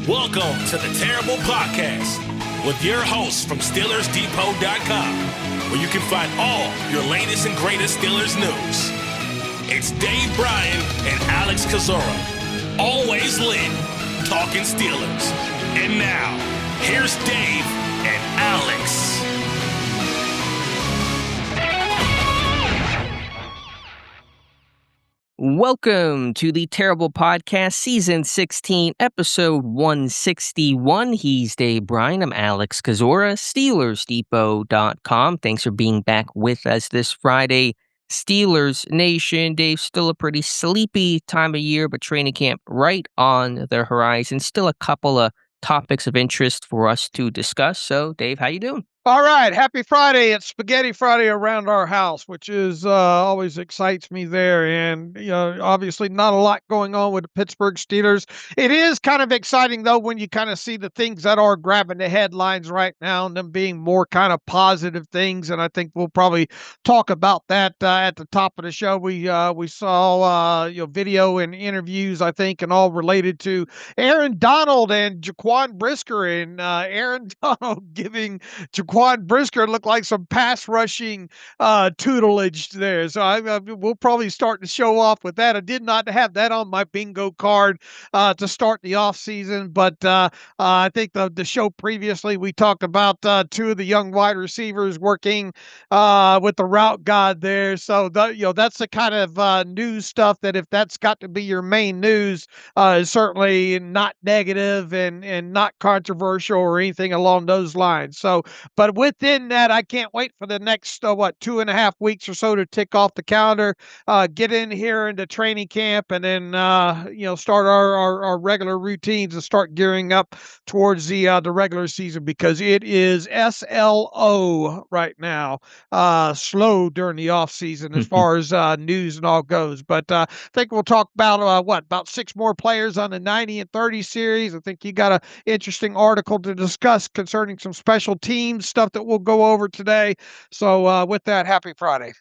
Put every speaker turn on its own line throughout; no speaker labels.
Welcome to the Terrible Podcast with your hosts from SteelersDepot.com, where you can find all your latest and greatest Steelers news. It's Dave Bryan and Alex Kozora, always lit, talking Steelers. And now, here's Dave and Alex.
Welcome to the Terrible Podcast, Season 16, Episode 161. He's Dave Bryan. I'm Alex Kozora, SteelersDepot.com. Thanks for being back with us this Friday. Steelers Nation. Dave, still a pretty sleepy time of year, but training camp right on the horizon. Still a couple of topics of interest for us to discuss. So, Dave, how you doing?
All right. Happy Friday. It's Spaghetti Friday around our house, which is always excites me there. And, obviously not a lot going on with the Pittsburgh Steelers. It is kind of exciting, though, when you kind of see the things that are grabbing the headlines right now and them being more kind of positive things. And I think we'll probably talk about that at the top of the show. We saw, video and interviews, I think, and all related to Aaron Donald and Jaquan Brisker, and Aaron Donald giving Jaquan Brisker looked like some pass rushing tutelage there. So we'll probably start to show off with that. I did not have that on my bingo card to start the offseason, but I think the show previously we talked about two of the young wide receivers working with the route god there. So that's the kind of news stuff that if that's got to be your main news, is certainly not negative and not controversial or anything along those lines. So, but within that, I can't wait for the next, 2.5 weeks or so to tick off the calendar, get in here into training camp, and then, start our regular routines and start gearing up towards the regular season, because it is SLO right now, slow during the off season as far as news and all goes. But I think we'll talk about, about 6 more players on the 90 and 30 series. I think you got an interesting article to discuss concerning some special teams stuff that we'll go over today. So with that, happy Friday.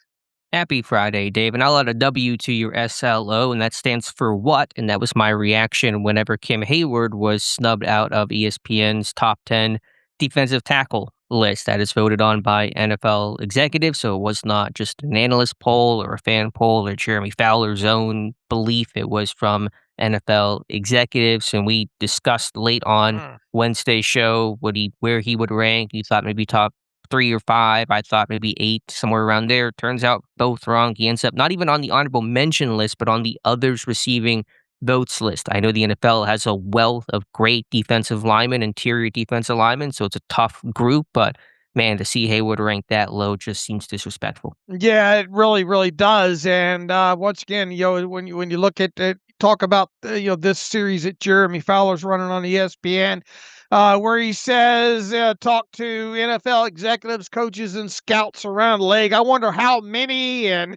Happy Friday, Dave. And I'll add a W to your SLO, and that stands for what? And that was my reaction whenever Cam Heyward was snubbed out of ESPN's top 10 defensive tackle list that is voted on by NFL executives. So it was not just an analyst poll or a fan poll or Jeremy Fowler's own belief. It was from NFL executives. And we discussed late on Wednesday's show where he would rank. You thought maybe top 3 or 5. I thought maybe 8, somewhere around there. Turns out both wrong. He ends up not even on the honorable mention list, but on the others receiving votes list. I know the NFL has a wealth of great defensive linemen, interior defensive linemen, so it's a tough group, but man, to see Heyward ranked that low just seems disrespectful.
Yeah, it really, really does. And once again, when you look at it, talk about this series that Jeremy Fowler's running on ESPN, where he says talk to NFL executives, coaches, and scouts around the league. I wonder how many and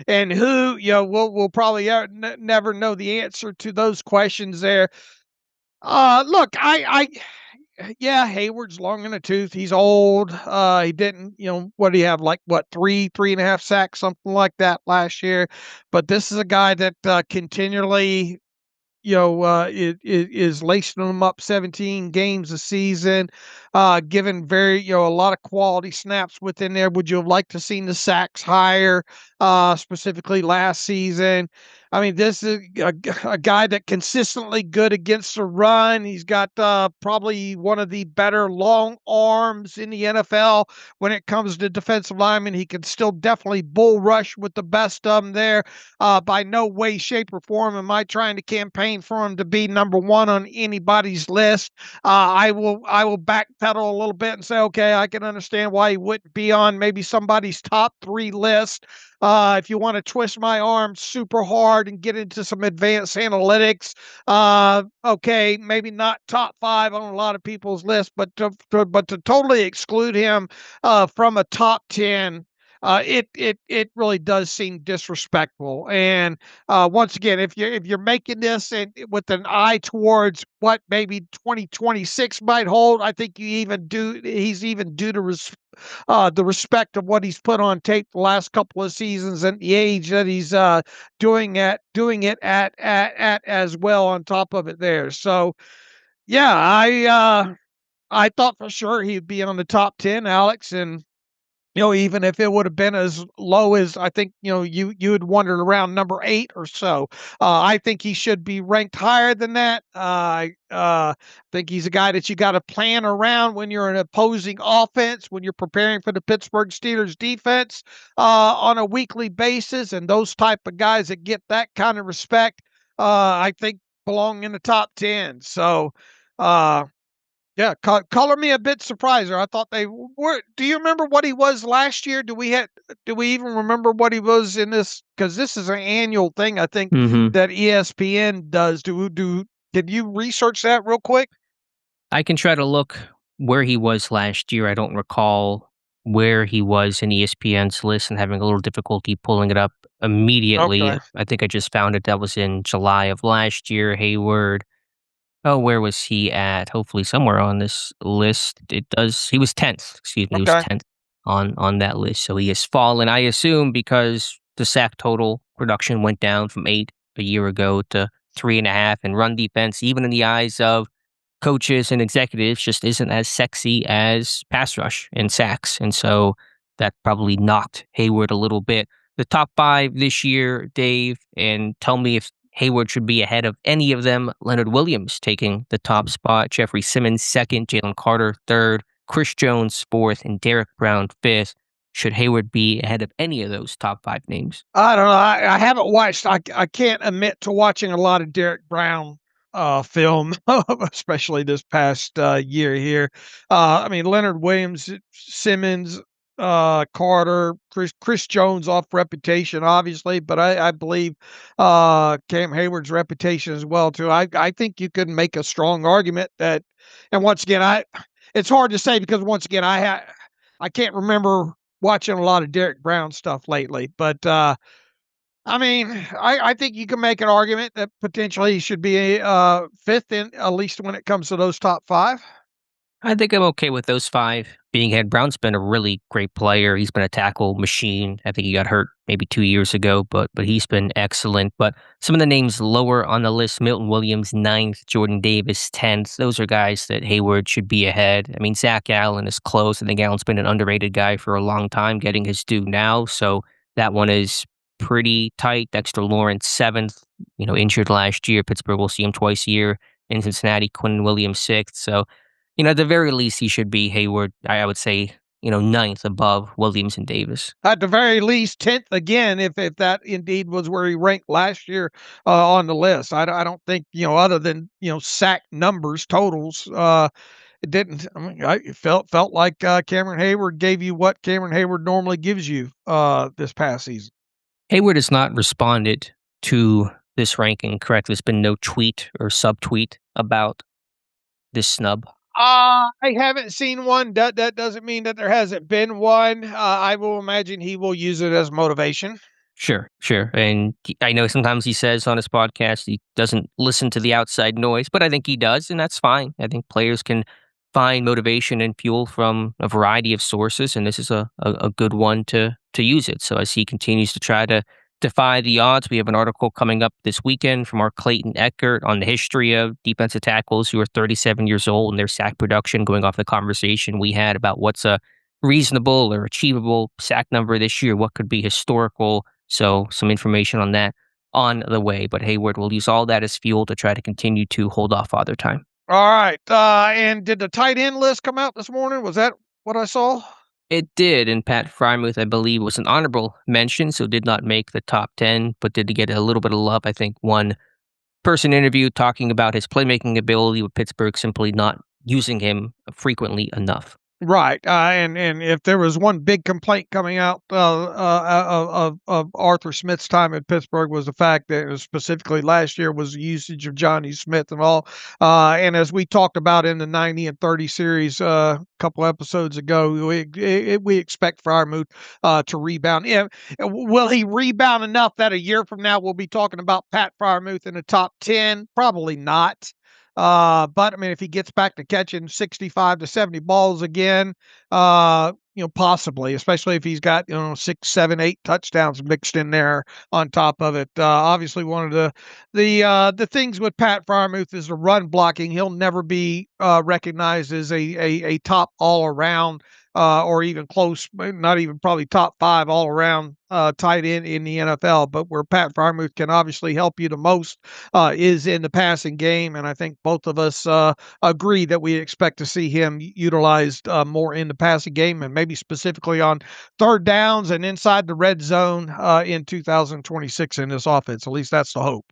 who. We'll probably never know the answer to those questions there. Look, yeah, Hayward's long in the tooth. He's old. He didn't, what do you have? Like what, 3.5 sacks, something like that last year. But this is a guy that continually, is lacing them up 17 games a season, given a lot of quality snaps within there. Would you have liked to seen the sacks higher, specifically last season? I mean, this is a guy that consistently good against the run. He's got probably one of the better long arms in the NFL when it comes to defensive linemen. He can still definitely bull rush with the best of them there. By no way, shape, or form am I trying to campaign for him to be number 1 on anybody's list. I will backpedal a little bit and say, okay, I can understand why he wouldn't be on maybe somebody's top 3 list. If you want to twist my arm super hard and get into some advanced analytics, okay, maybe not top 5 on a lot of people's list, but to totally exclude him from a top 10, it really does seem disrespectful. And once again, if you're making this and with an eye towards what maybe 2026 might hold, I think he's even due to the respect of what he's put on tape the last couple of seasons and the age that he's doing it at as well on top of it there. So Yeah, I thought for sure he'd be on the top 10, Alex, and even if it would have been as low as I think, you had wondered around number 8 or so. I think he should be ranked higher than that. I think he's a guy that you got to plan around when you're an opposing offense, when you're preparing for the Pittsburgh Steelers defense on a weekly basis, and those type of guys that get that kind of respect, I think belong in the top 10. So. Yeah, color me a bit surprised. I thought they were. Do you remember what he was last year? Do we even remember what he was in this? Because this is an annual thing, I think,
Hmm.
that ESPN does. Did you research that real quick?
I can try to look where he was last year. I don't recall where he was in ESPN's list and having a little difficulty pulling it up immediately.
Okay,
I think I just found it. That was in July of last year. Hayward. Oh, where was he at? Hopefully somewhere on this list. It does. He was 10th. Excuse me. He was
okay.
10th on that list. So he has fallen. I assume because the sack total production went down from 8 a year ago to 3.5, and run defense, even in the eyes of coaches and executives, just isn't as sexy as pass rush and sacks. And so that probably knocked Hayward a little bit. The top 5 this year, Dave, and tell me if Hayward should be ahead of any of them. Leonard Williams taking the top spot, Jeffrey Simmons second, Jalen Carter third, Chris Jones fourth, and Derek Brown fifth. Should Hayward be ahead of any of those top 5 names?
I don't know. I haven't watched. I can't admit to watching a lot of Derek Brown film, especially this past year here. I mean, Leonard Williams, Simmons, Carter, Chris Jones off reputation, obviously, but I believe Cam Hayward's reputation as well too. I think you could make a strong argument that, and once again, it's hard to say because once again, I can't remember watching a lot of Derek Brown stuff lately, but I mean, I think you can make an argument that potentially he should be fifth in at least when it comes to those top 5.
I think I'm okay with those 5 being ahead. Brown's been a really great player. He's been a tackle machine. I think he got hurt maybe 2 years ago, but he's been excellent. But some of the names lower on the list: Milton Williams, 9th, Jordan Davis, 10th. Those are guys that Hayward should be ahead. I mean, Zach Allen is close. I think Allen's been an underrated guy for a long time, getting his due now. So that one is pretty tight. Dexter Lawrence, 7th, injured last year. Pittsburgh will see him twice a year. In Cincinnati, Quinn Williams, 6th. So at the very least, he should be Hayward. I would say, 9th above Williams and Davis.
At the very least, 10th again, if that indeed was where he ranked last year on the list. I don't think, other than, sack numbers, totals, it didn't. I mean, it felt like Cameron Heyward gave you what Cameron Heyward normally gives you this past season.
Hayward has not responded to this ranking, correct? There's been no tweet or subtweet about this snub.
I haven't seen one. That doesn't mean that there hasn't been one. I will imagine he will use it as motivation.
Sure, sure. And I know sometimes he says on his podcast he doesn't listen to the outside noise, but I think he does, and that's fine. I think players can find motivation and fuel from a variety of sources, and this is a good one to use it. So as he continues to try to defy the odds, we have an article coming up this weekend from our Clayton Eckert on the history of defensive tackles who are 37 years old and their sack production, going off the conversation we had about what's a reasonable or achievable sack number this year, what could be historical. So some information on that on the way. But Hayward will use all that as fuel to try to continue to hold off Father Time.
All right. And did the tight end list come out this morning? Was that what I saw?
It did, and Pat Freiermuth, I believe, was an honorable mention, so did not make the top 10, but did get a little bit of love. I think one person interviewed talking about his playmaking ability with Pittsburgh simply not using him frequently enough.
Right, and if there was one big complaint coming out of Arthur Smith's time at Pittsburgh was the fact that it was specifically last year was the usage of Johnny Smith and all. And as we talked about in the 90 and 30 series a couple episodes ago, we expect Freiermuth to rebound. Yeah, will he rebound enough that a year from now we'll be talking about Pat Freiermuth in the top 10? Probably not. But I mean, if he gets back to catching 65 to 70 balls again, possibly, especially if he's got 6, 7, 8 touchdowns mixed in there on top of it. Obviously, one of the things with Pat Freiermuth is the run blocking. He'll never be recognized as a top all around or even close, not even probably top 5 all around tight end in the NFL. But where Pat Freiermuth can obviously help you the most is in the passing game, and I think both of us agree that we expect to see him utilized more in the passing game, and maybe specifically on third downs and inside the red zone in 2026 in this offense. At least that's the hope.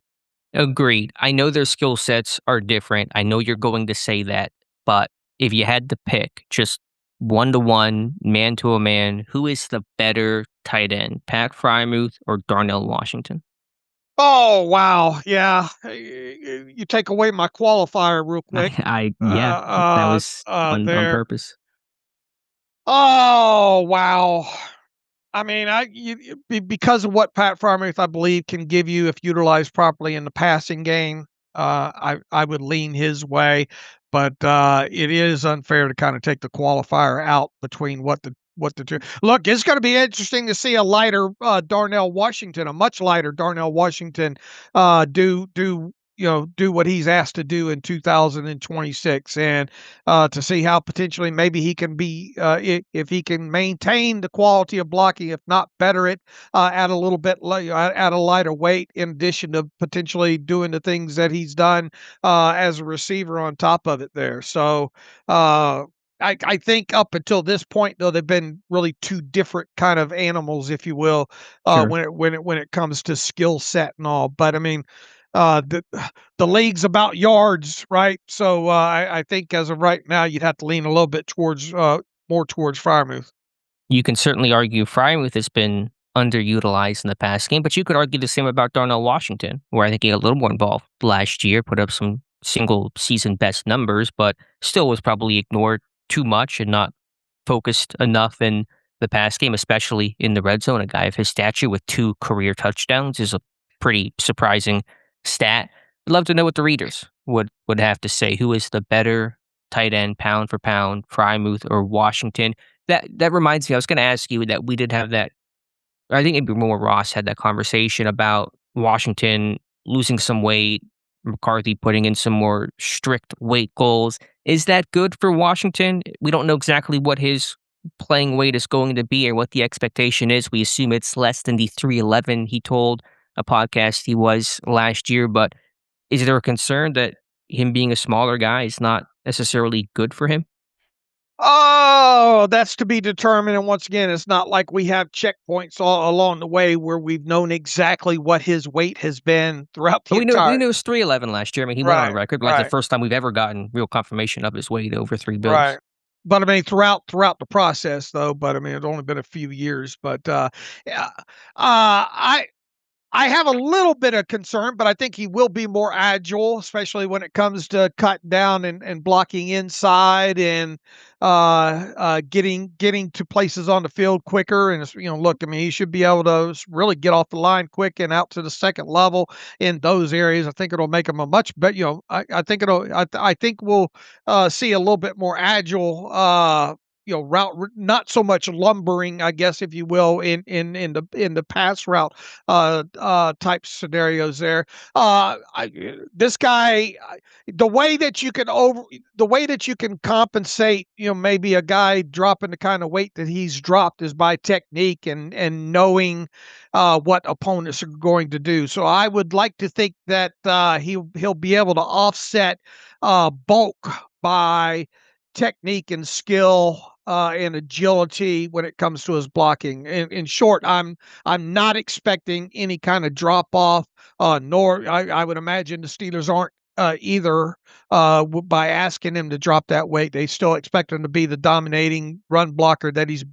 Agreed. I know their skill sets are different. I know you're going to say that, but if you had to pick just 1-to-1, man to a man, who is the better tight end, Pat Freiermuth or Darnell Washington?
Oh, wow. Yeah. You take away my qualifier real quick.
Yeah, that was on
There.
purpose.
Oh, wow. I mean, because of what Pat Freiermuth, I believe, can give you if utilized properly in the passing game, I would lean his way, but it is unfair to kind of take the qualifier out between what the two. Look, it's going to be interesting to see a lighter Darnell Washington, a much lighter Darnell Washington, do what he's asked to do in 2026, and to see how potentially maybe he can be if he can maintain the quality of blocking, if not better it at a little bit at a lighter weight, in addition to potentially doing the things that he's done as a receiver on top of it there. So I think up until this point, though, they've been really two different kind of animals, if you will,
Sure.
when it comes to skill set and all. But I mean, the league's about yards, right? So I think as of right now, you'd have to lean a little bit towards more towards Freiermuth.
You can certainly argue Freiermuth has been underutilized in the past game, but you could argue the same about Darnell Washington, where I think he got a little more involved last year, put up some single season best numbers, but still was probably ignored too much and not focused enough in the pass game, especially in the red zone. A guy of his stature with 2 career touchdowns is a pretty surprising stat. I'd love to know what the readers would have to say. Who is the better tight end, pound for pound, Freiermuth or Washington? That reminds me, I was going to ask you that we did have that. I think maybe more Ross had that conversation about Washington losing some weight, McCarthy putting in some more strict weight goals. Is that good for Washington? We don't know exactly what his playing weight is going to be or what the expectation is. We assume it's less than the 311 he told a podcast he was last year, but is there a concern that him being a smaller guy is not necessarily good for him?
Oh, that's to be determined. And once again, it's not like we have checkpoints all along the way where we've known exactly what his weight has been throughout the
We knew
entire.
it was 311 last year. I mean, he went on
Right,
record like the
right,
first time we've ever gotten real confirmation of his weight over 3
right.
bills.
But I mean, throughout the process, though. But I mean, it's only been a few years. But yeah, I have a little bit of concern, but I think he will be more agile, especially when it comes to cutting down and blocking inside and getting to places on the field quicker. And look, I mean, he should be able to really get off the line quick and out to the second level in those areas. I think it'll make him a much better. I think I think we'll see a little bit more agile. Route, not so much lumbering, I guess, if you will, in the pass route type scenarios there. This guy, the way that you can compensate, maybe a guy dropping the kind of weight that he's dropped is by technique and knowing what opponents are going to do. So I would like to think that he'll be able to offset bulk by technique and skill and agility when it comes to his blocking. In short, I'm not expecting any kind of drop off. Nor I would imagine the Steelers aren't either by asking him to drop that weight. They still expect him to be the dominating run blocker that he's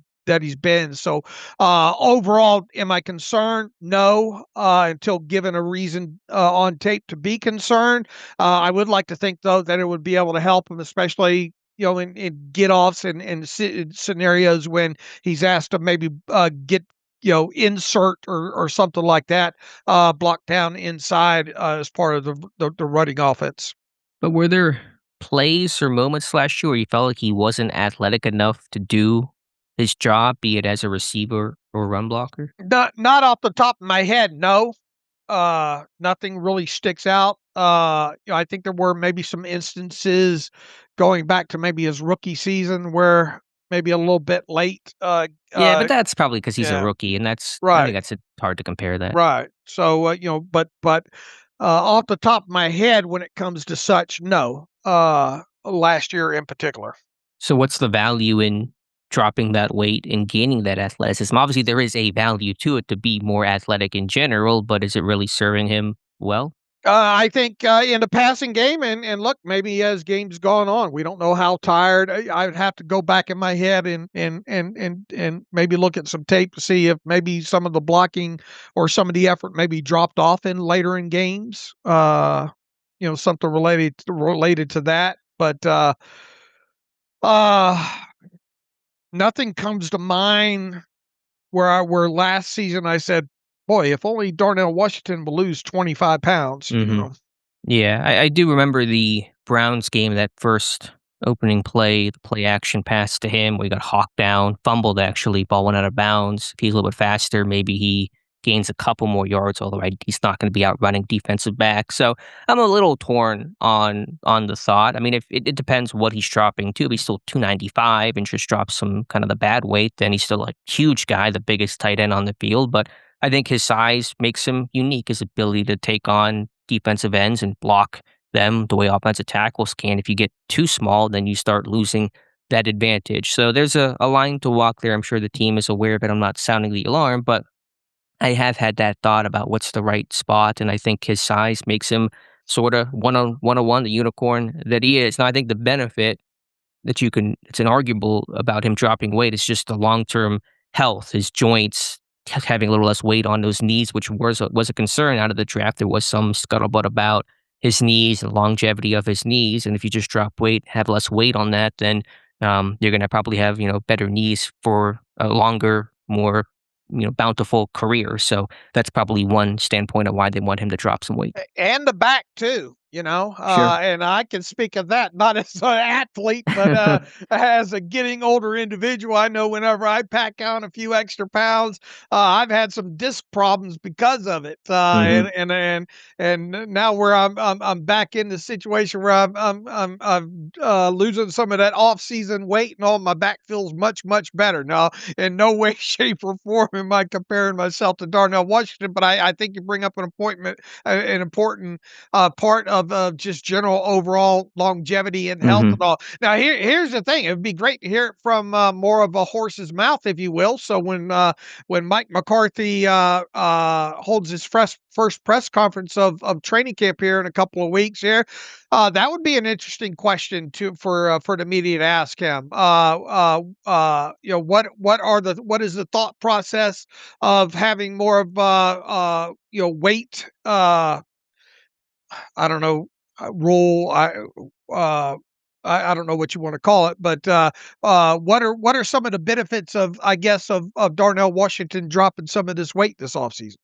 been. So overall, am I concerned? No, until given a reason on tape to be concerned. I would like to think, though, that it would be able to help him, especially in get-offs and scenarios when he's asked to maybe get, insert or something like that, block down inside as part of the running offense.
But were there plays or moments last year where you felt like he wasn't athletic enough to do his job, be it as a receiver or run blocker?
Not off the top of my head, no. Nothing really sticks out. I think there were maybe some instances going back to maybe his rookie season where maybe a little bit late.
Yeah, but that's probably because he's a
Yeah,
rookie, and I think
right,
that's hard to compare that.
right. So, but off the top of my head, when it comes to such, no. Last year in particular.
So what's the value in dropping that weight and gaining that athleticism? Obviously, there is a value to it to be more athletic in general, but is it really serving him well?
I think in the passing game, and look, maybe as games gone on, we don't know how tired. I would have to go back in my head and maybe look at some tape to see if maybe some of the blocking or some of the effort maybe dropped off in later in games. Something related to that, but uh, nothing comes to mind where last season I said, boy, if only Darnell Washington will lose 25 pounds,
Mhm. Yeah, I do remember the Browns game, that first opening play, the play action pass to him where he got hawked down, fumbled actually, ball went out of bounds. If he's a little bit faster, maybe he gains a couple more yards, although he's not going to be out running defensive back. So I'm a little torn on the thought. I mean, if it depends what he's dropping too. If he's still 295 and just drops some kind of the bad weight, then he's still a huge guy, the biggest tight end on the field. But I think his size makes him unique, his ability to take on defensive ends and block them the way offensive tackles can. If you get too small, then you start losing that advantage. So there's a line to walk there. I'm sure the team is aware of it. I'm not sounding the alarm, but I have had that thought about what's the right spot, and I think his size makes him sort of one-on-one, the unicorn that he is. Now, I think the benefit that it's inarguable about him dropping weight. It's just the long-term health, his joints, having a little less weight on those knees, which was a concern out of the draft. There was some scuttlebutt about his knees, the longevity of his knees, and if you just drop weight, have less weight on that, then you're going to probably have better knees for a longer, more bountiful career. So that's probably one standpoint of why they want him to drop some weight.
And the back too,
Sure.
and I can speak of that not as an athlete, but as a getting older individual. I know whenever I pack on a few extra pounds, I've had some disc problems because of it.
Hmm.
And now where I'm back in the situation where I'm losing some of that off season weight and all, my back feels much better now. In no way, shape, or form am I comparing myself to Darnell Washington, but I think you bring up an important part of just general overall longevity and health
Hmm.
and all. Now, here's the thing: it would be great to hear it from more of a horse's mouth, if you will. So when Mike McCarthy holds his first press conference of training camp here in a couple of weeks here, that would be an interesting question for the media to ask him. What is the thought process of having more of weight? I don't know, role. Uh, I don't know what you want to call it, but what are some of the benefits of, I guess, of Darnell Washington dropping some of this weight this offseason?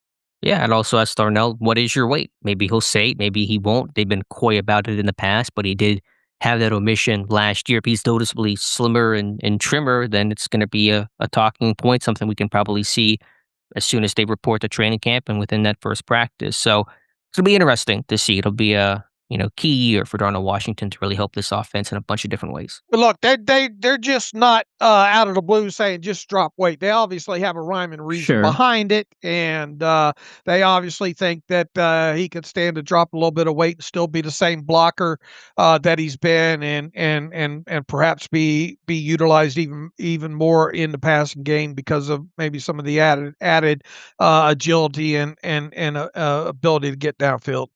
Yeah, and also ask Darnell, what is your weight? Maybe he'll say it, maybe he won't. They've been coy about it in the past, but he did have that omission last year. If he's noticeably slimmer and trimmer, then it's going to be a talking point, something we can probably see as soon as they report to training camp and within that first practice. So it'll be interesting to see. It'll be a key year for Darnell Washington to really help this offense in a bunch of different ways.
But look, they're just not out of the blue saying just drop weight. They obviously have a rhyme and reason
Sure.
behind it, and they obviously think that he could stand to drop a little bit of weight and still be the same blocker that he's been, and perhaps be utilized even more in the passing game because of maybe some of the added agility and ability to get downfield.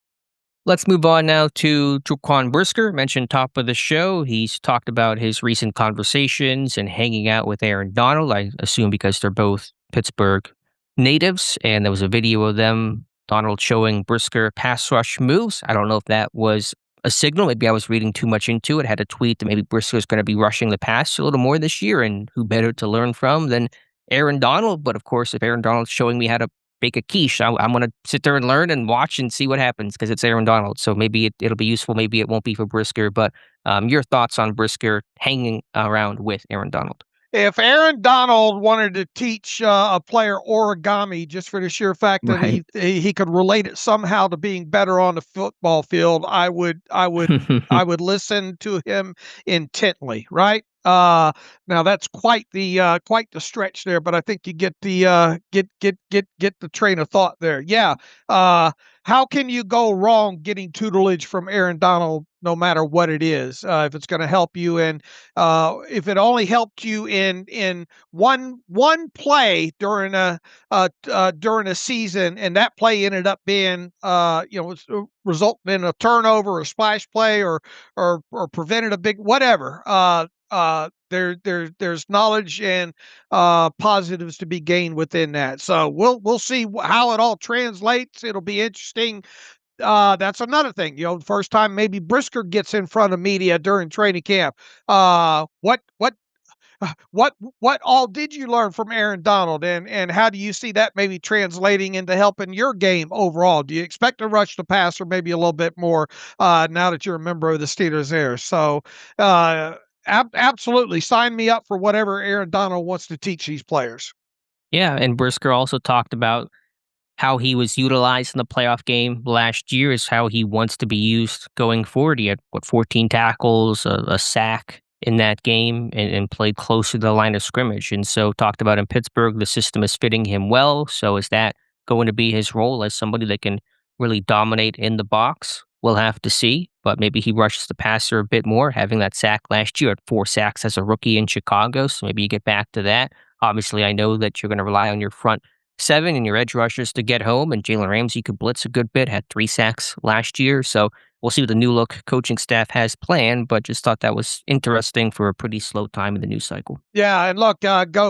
Let's move on now to Jaquan Brisker, mentioned top of the show. He's talked about his recent conversations and hanging out with Aaron Donald, I assume because they're both Pittsburgh natives. And there was a video of them, Donald showing Brisker pass rush moves. I don't know if that was a signal. Maybe I was reading too much into it. Had a tweet that maybe Brisker's going to be rushing the pass a little more this year, and who better to learn from than Aaron Donald. But of course, if Aaron Donald's showing me how to bake a quiche, I'm going to sit there and learn and watch and see what happens because it's Aaron Donald. So maybe it'll be useful. Maybe it won't be for Brisker. But your thoughts on Brisker hanging around with Aaron Donald?
if Aaron Donald wanted to teach a player origami just for the sheer fact that
Right.
he could relate it somehow to being better on the football field, I would listen to him intently, right? Now that's quite the stretch there, but I think you get the get the train of thought there. Yeah. Uh, how can you go wrong getting tutelage from Aaron Donald, no matter what it is? If it's going to help you, and if it only helped you in one play during a season, and that play ended up being resulting in a turnover, a splash play, or prevented a big whatever. There's knowledge and positives to be gained within that. So we'll see how it all translates. It'll be interesting. That's another thing. The first time maybe Brisker gets in front of media during training camp. What all did you learn from Aaron Donald, and how do you see that maybe translating into helping your game overall? Do you expect to rush the passer maybe a little bit more now that you're a member of the Steelers there? So absolutely sign me up for whatever Aaron Donald wants to teach these players.
Yeah, and Brisker also talked about how he was utilized in the playoff game last year is how he wants to be used going forward. He had, 14 tackles, a sack in that game, and played close to the line of scrimmage. And so, talked about in Pittsburgh, the system is fitting him well. So, is that going to be his role as somebody that can really dominate in the box? We'll have to see, but maybe he rushes the passer a bit more, having that sack last year at 4 sacks as a rookie in Chicago. So, maybe you get back to that. Obviously, I know that you're going to rely on your front seven and your edge rushers to get home, and Jalen Ramsey could blitz a good bit, had 3 sacks last year. So we'll see what the new look coaching staff has planned, but just thought that was interesting for a pretty slow time in the news cycle.
Yeah, and look,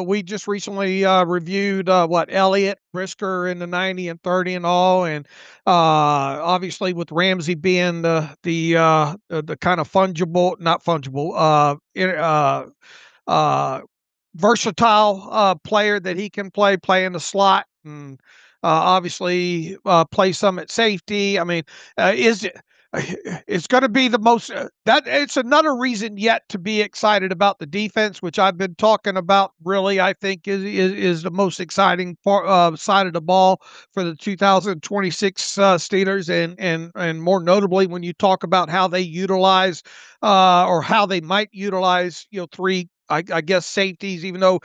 we just recently reviewed Elliott, Brisker in the 90 and 30 and all, and obviously with Ramsey being the kind of fungible, not fungible, versatile player that he can play in the slot, and obviously play some at safety. I mean, is it? It's going to be the most that it's another reason yet to be excited about the defense, which I've been talking about. Really, I think is the most exciting part side of the ball for the 2026 Steelers, and more notably when you talk about how they utilize or how they might utilize three, I guess, safeties, even though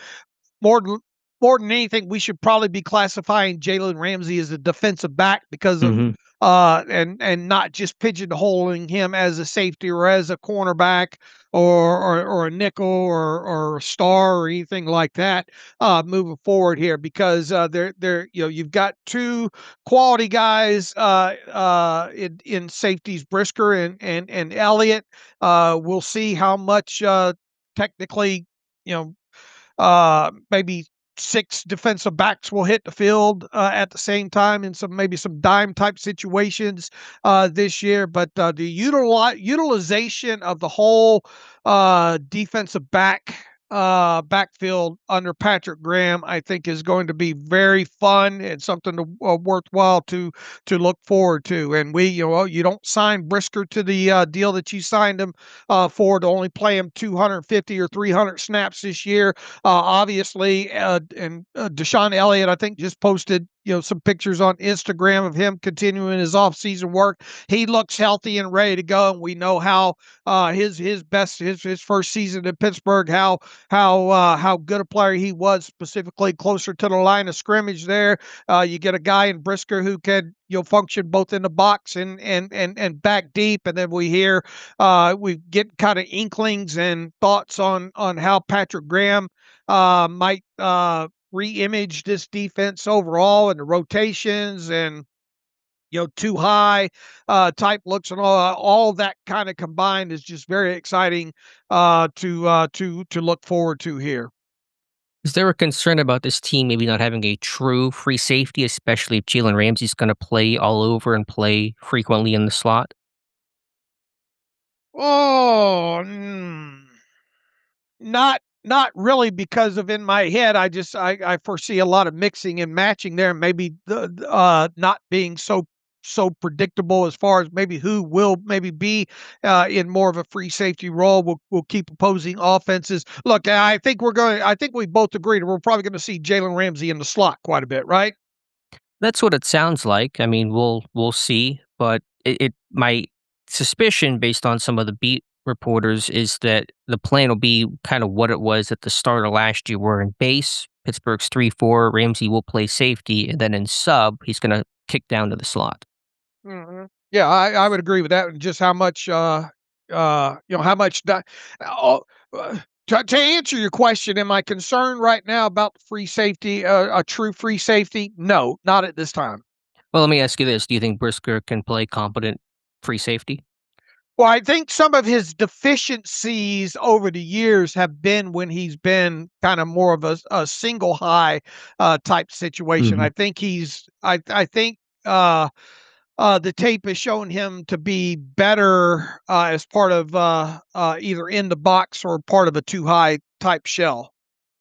more than more than anything, we should probably be classifying Jalen Ramsey as a defensive back because of
Hmm.
and not just pigeonholing him as a safety or as a cornerback or a nickel or a star or anything like that moving forward here, because they're you've got two quality guys in safeties, Brisker and Elliott. We'll see how much technically, you know maybe six defensive backs will hit the field at the same time in some dime type situations this year. But the utilization of the whole defensive backfield under Patrick Graham, I think, is going to be very fun and something worthwhile to look forward to. And you don't sign Brisker to the deal that you signed him for to only play him 250 or 300 snaps this year. Obviously, and Deshaun Elliott, I think, just posted some pictures on Instagram of him continuing his offseason work. He looks healthy and ready to go, and we know how his first season in Pittsburgh, how good a player he was, specifically closer to the line of scrimmage there. You get a guy in Brisker who can function both in the box and back deep, and then we get kind of inklings and thoughts on how Patrick Graham might re-image this defense overall, and the rotations and too high type looks, and all that kind of combined is just very exciting to look forward to here.
Is there a concern about this team maybe not having a true free safety, especially if Jalen Ramsey's going to play all over and play frequently in the slot?
Oh, not really, because of in my head, I foresee a lot of mixing and matching there, maybe the not being so so predictable as far as maybe who will maybe be in more of a free safety role. Will keep opposing offenses. Look, I think we both agree that we're probably going to see Jalen Ramsey in the slot quite a bit, right?
That's what it sounds like. I mean, we'll see, but my suspicion based on some of the beat reporters is that the plan will be kind of what it was at the start of last year, where in base, Pittsburgh's 3-4, Ramsey will play safety, and then in sub, he's going to kick down to the slot.
Yeah, I would agree with that. And just how much, how much. Oh, to answer your question, am I concerned right now about free safety, a true free safety? No, not at this time.
Well, let me ask you this. Do you think Brisker can play competent free safety?
Well, I think some of his deficiencies over the years have been when he's been kind of more of a single high type situation. I think I think the tape has shown him to be better as part of either in the box or part of a too high type shell.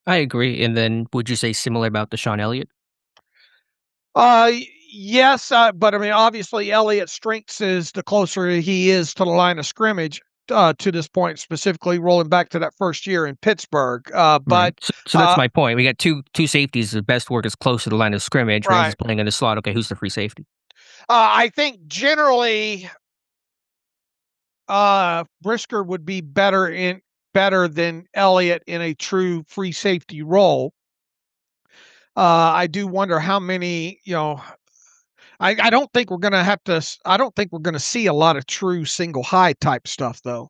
I agree. And then would you say similar about Deshaun Elliott?
Yes, but I mean, obviously, Elliott's strengths is the closer he is to the line of scrimmage to this point, specifically rolling back to that first year in Pittsburgh.
Right.
But
So that's my point. We got two safeties. The best work is close to the line of scrimmage.
Right.
Ramsey's playing in the slot. Okay, who's the free safety?
I think generally, Brisker would be better than Elliott in a true free safety role. I do wonder how many, I don't think we're gonna have to. I don't think we're gonna see a lot of true single high type stuff, though.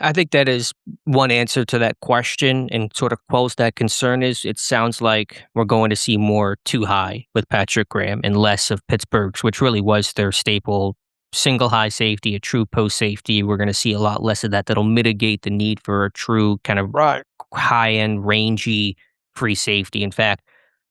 I think that is one answer to that question and sort of quells that concern is it sounds like we're going to see more too high with Patrick Graham and less of Pittsburgh's, which really was their staple single high safety, a true post safety. We're going to see a lot less of that. That'll mitigate the need for a true kind of
Right.
high end, rangy free safety. In fact,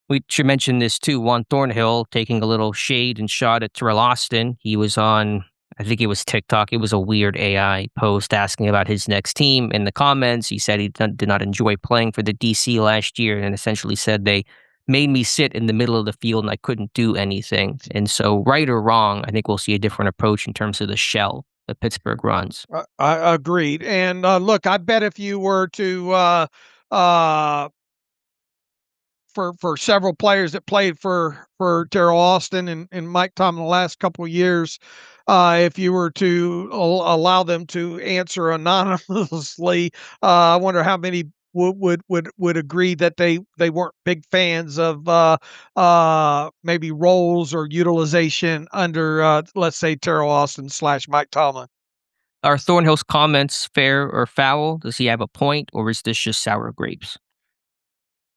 we should mention this too. Juan Thornhill taking a little shade and shot at Terrell Austin. He was on, I think it was TikTok. It was a weird AI post asking about his next team. In the comments, he said he did not enjoy playing for the DC last year and essentially said they made me sit in the middle of the field and I couldn't do anything. And so, right or wrong, I think we'll see a different approach in terms of the shell that Pittsburgh runs.
I agreed. And look, I bet if you were to for several players that played for Terrell Austin and Mike Tomlin the last couple of years, if you were to allow them to answer anonymously, I wonder how many would agree that they weren't big fans of maybe roles or utilization under let's say Terrell Austin / Mike Tomlin.
Are Thornhill's comments fair or foul? Does he have a point, or is this just sour grapes?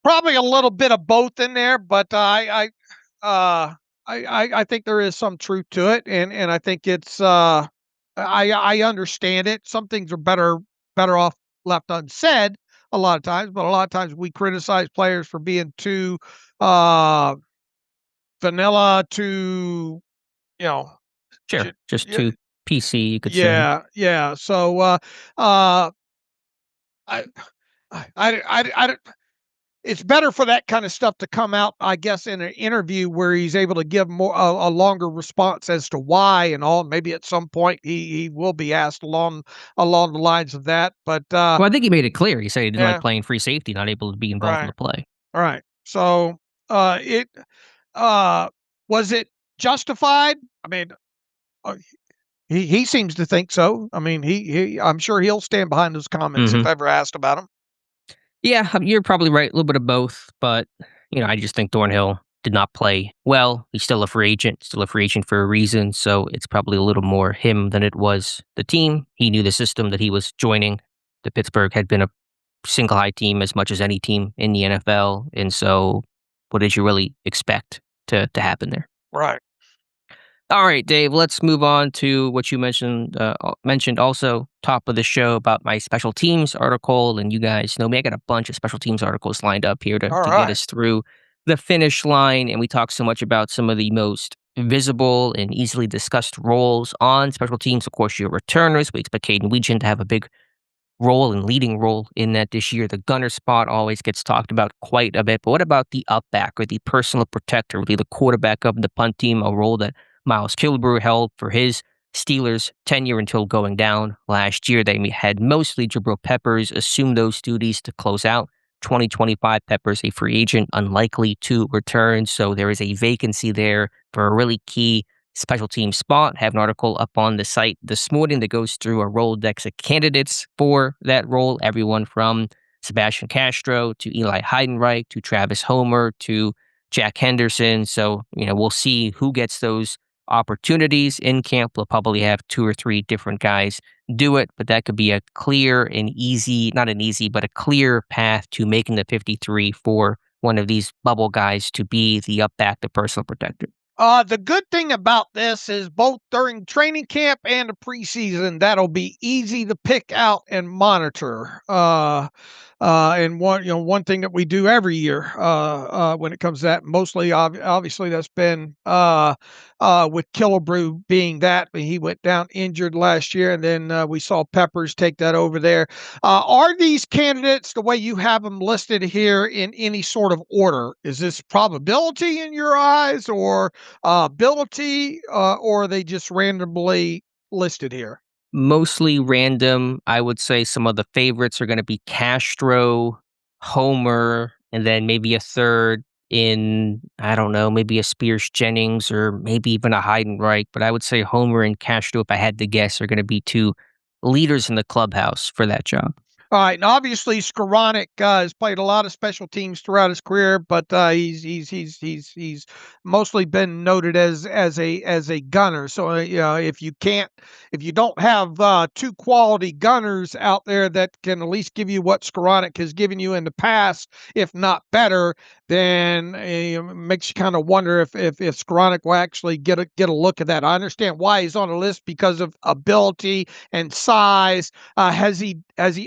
Probably a little bit of both in there, but I think there is some truth to it, and I think it's I understand it. Some things are better off left unsaid a lot of times, but a lot of times we criticize players for being too vanilla, too
Sure, just too PC, you could say.
yeah. So I it's better for that kind of stuff to come out, I guess, in an interview where he's able to give more a longer response as to why and all. Maybe at some point he will be asked along the lines of that. But
well, I think he made it clear. He said he didn't like playing free safety, not able to be involved in the play.
All right. So it was it justified? I mean, he seems to think so. I mean, he I'm sure he'll stand behind those comments if ever asked about him.
Yeah, you're probably right. A little bit of both, but I just think Thornhill did not play well. He's still a free agent for a reason. So it's probably a little more him than it was the team. He knew the system that he was joining. The Pittsburgh had been a single high team as much as any team in the NFL, and so what did you really expect to happen there?
Right.
All right, Dave, let's move on to what you mentioned also top of the show about my special teams article. And you guys know me, I got a bunch of special teams articles lined up here to get us through the finish line. And we talk so much about some of the most visible and easily discussed roles on special teams. Of course, your returners. We expect Caden Weegan to have a big role and leading role in that this year. The gunner spot always gets talked about quite a bit. But what about the upback or the personal protector, the quarterback of the punt team, a role that Miles Killebrew held for his Steelers tenure until going down last year. They had mostly Jabril Peppers assume those duties to close out 2025. Peppers, a free agent, unlikely to return. So there is a vacancy there for a really key special team spot. Have an article up on the site this morning that goes through a Rolodex of candidates for that role. Everyone from Sebastian Castro to Eli Heidenreich to Travis Homer to Jack Henderson. So, we'll see who gets those opportunities in camp. We'll probably have 2 or 3 different guys do it, but that could be a clear and easy, not an easy, but a clear path to making the 53 for one of these bubble guys to be the Upback, the personal protector.
The good thing about this is both during training camp and the preseason, that'll be easy to pick out and monitor. And one thing that we do every year, when it comes to that, mostly obviously that's been with Killebrew being that he went down injured last year, and then we saw Peppers take that over there. Are these candidates the way you have them listed here in any sort of order? Is this probability in your eyes, or ability, or are they just randomly listed here?
Mostly random. I would say some of the favorites are going to be Castro, Homer, and then maybe a third in, I don't know, maybe a Spears Jennings or maybe even a Heidenreich. But I would say Homer and Castro, if I had to guess, are going to be 2 leaders in the clubhouse for that job.
All right, and obviously Skoranek has played a lot of special teams throughout his career, but he's mostly been noted as a gunner. So if you don't have 2 quality gunners out there that can at least give you what Skoranek has given you in the past, if not better, then it makes you kind of wonder if Skoranek will actually get a look at that. I understand why he's on the list because of ability and size. Has he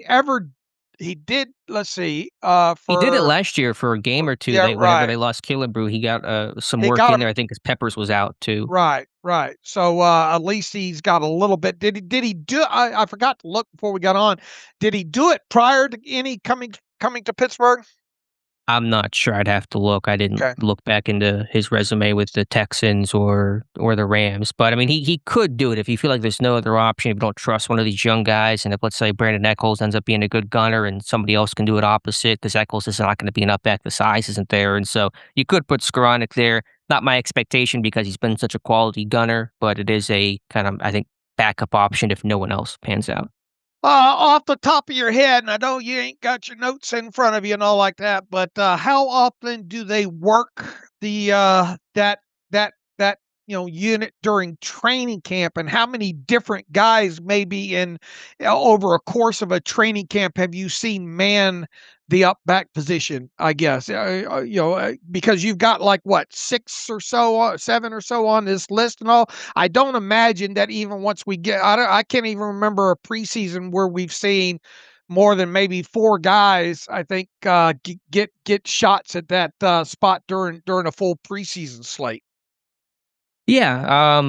ever? He did. Let's see.
He did it last year for a game or 2.
Yeah,
Whenever
right.
they lost Killebrew, he got some
He
work
got
in
him.
there. I think because Peppers was out too.
Right. So at least he's got a little bit. Did he do? I forgot to look before we got on. Did he do it prior to any coming to Pittsburgh?
I'm not sure. I'd have to look. I didn't
Okay.
look back into his resume with the Texans or the Rams. But I mean, he could do it if you feel like there's no other option. If you don't trust one of these young guys, and if let's say Brandon Echols ends up being a good gunner, and somebody else can do it opposite, because Echols is not going to be an Upback. The size isn't there, and so you could put Skoranek there. Not my expectation because he's been such a quality gunner, but it is a kind of, I think, backup option if no one else pans out.
Off the top of your head, and I know you ain't got your notes in front of you and all like that, but how often do they work the that unit during training camp, and how many different guys maybe in over a course of a training camp have you seen man the Upback position? I guess because you've got like what 6 or so, 7 or so on this list and all. I don't imagine that even once we get, I can't even remember a preseason where we've seen more than maybe 4 guys. I think get shots at that spot during a full preseason slate.
Yeah.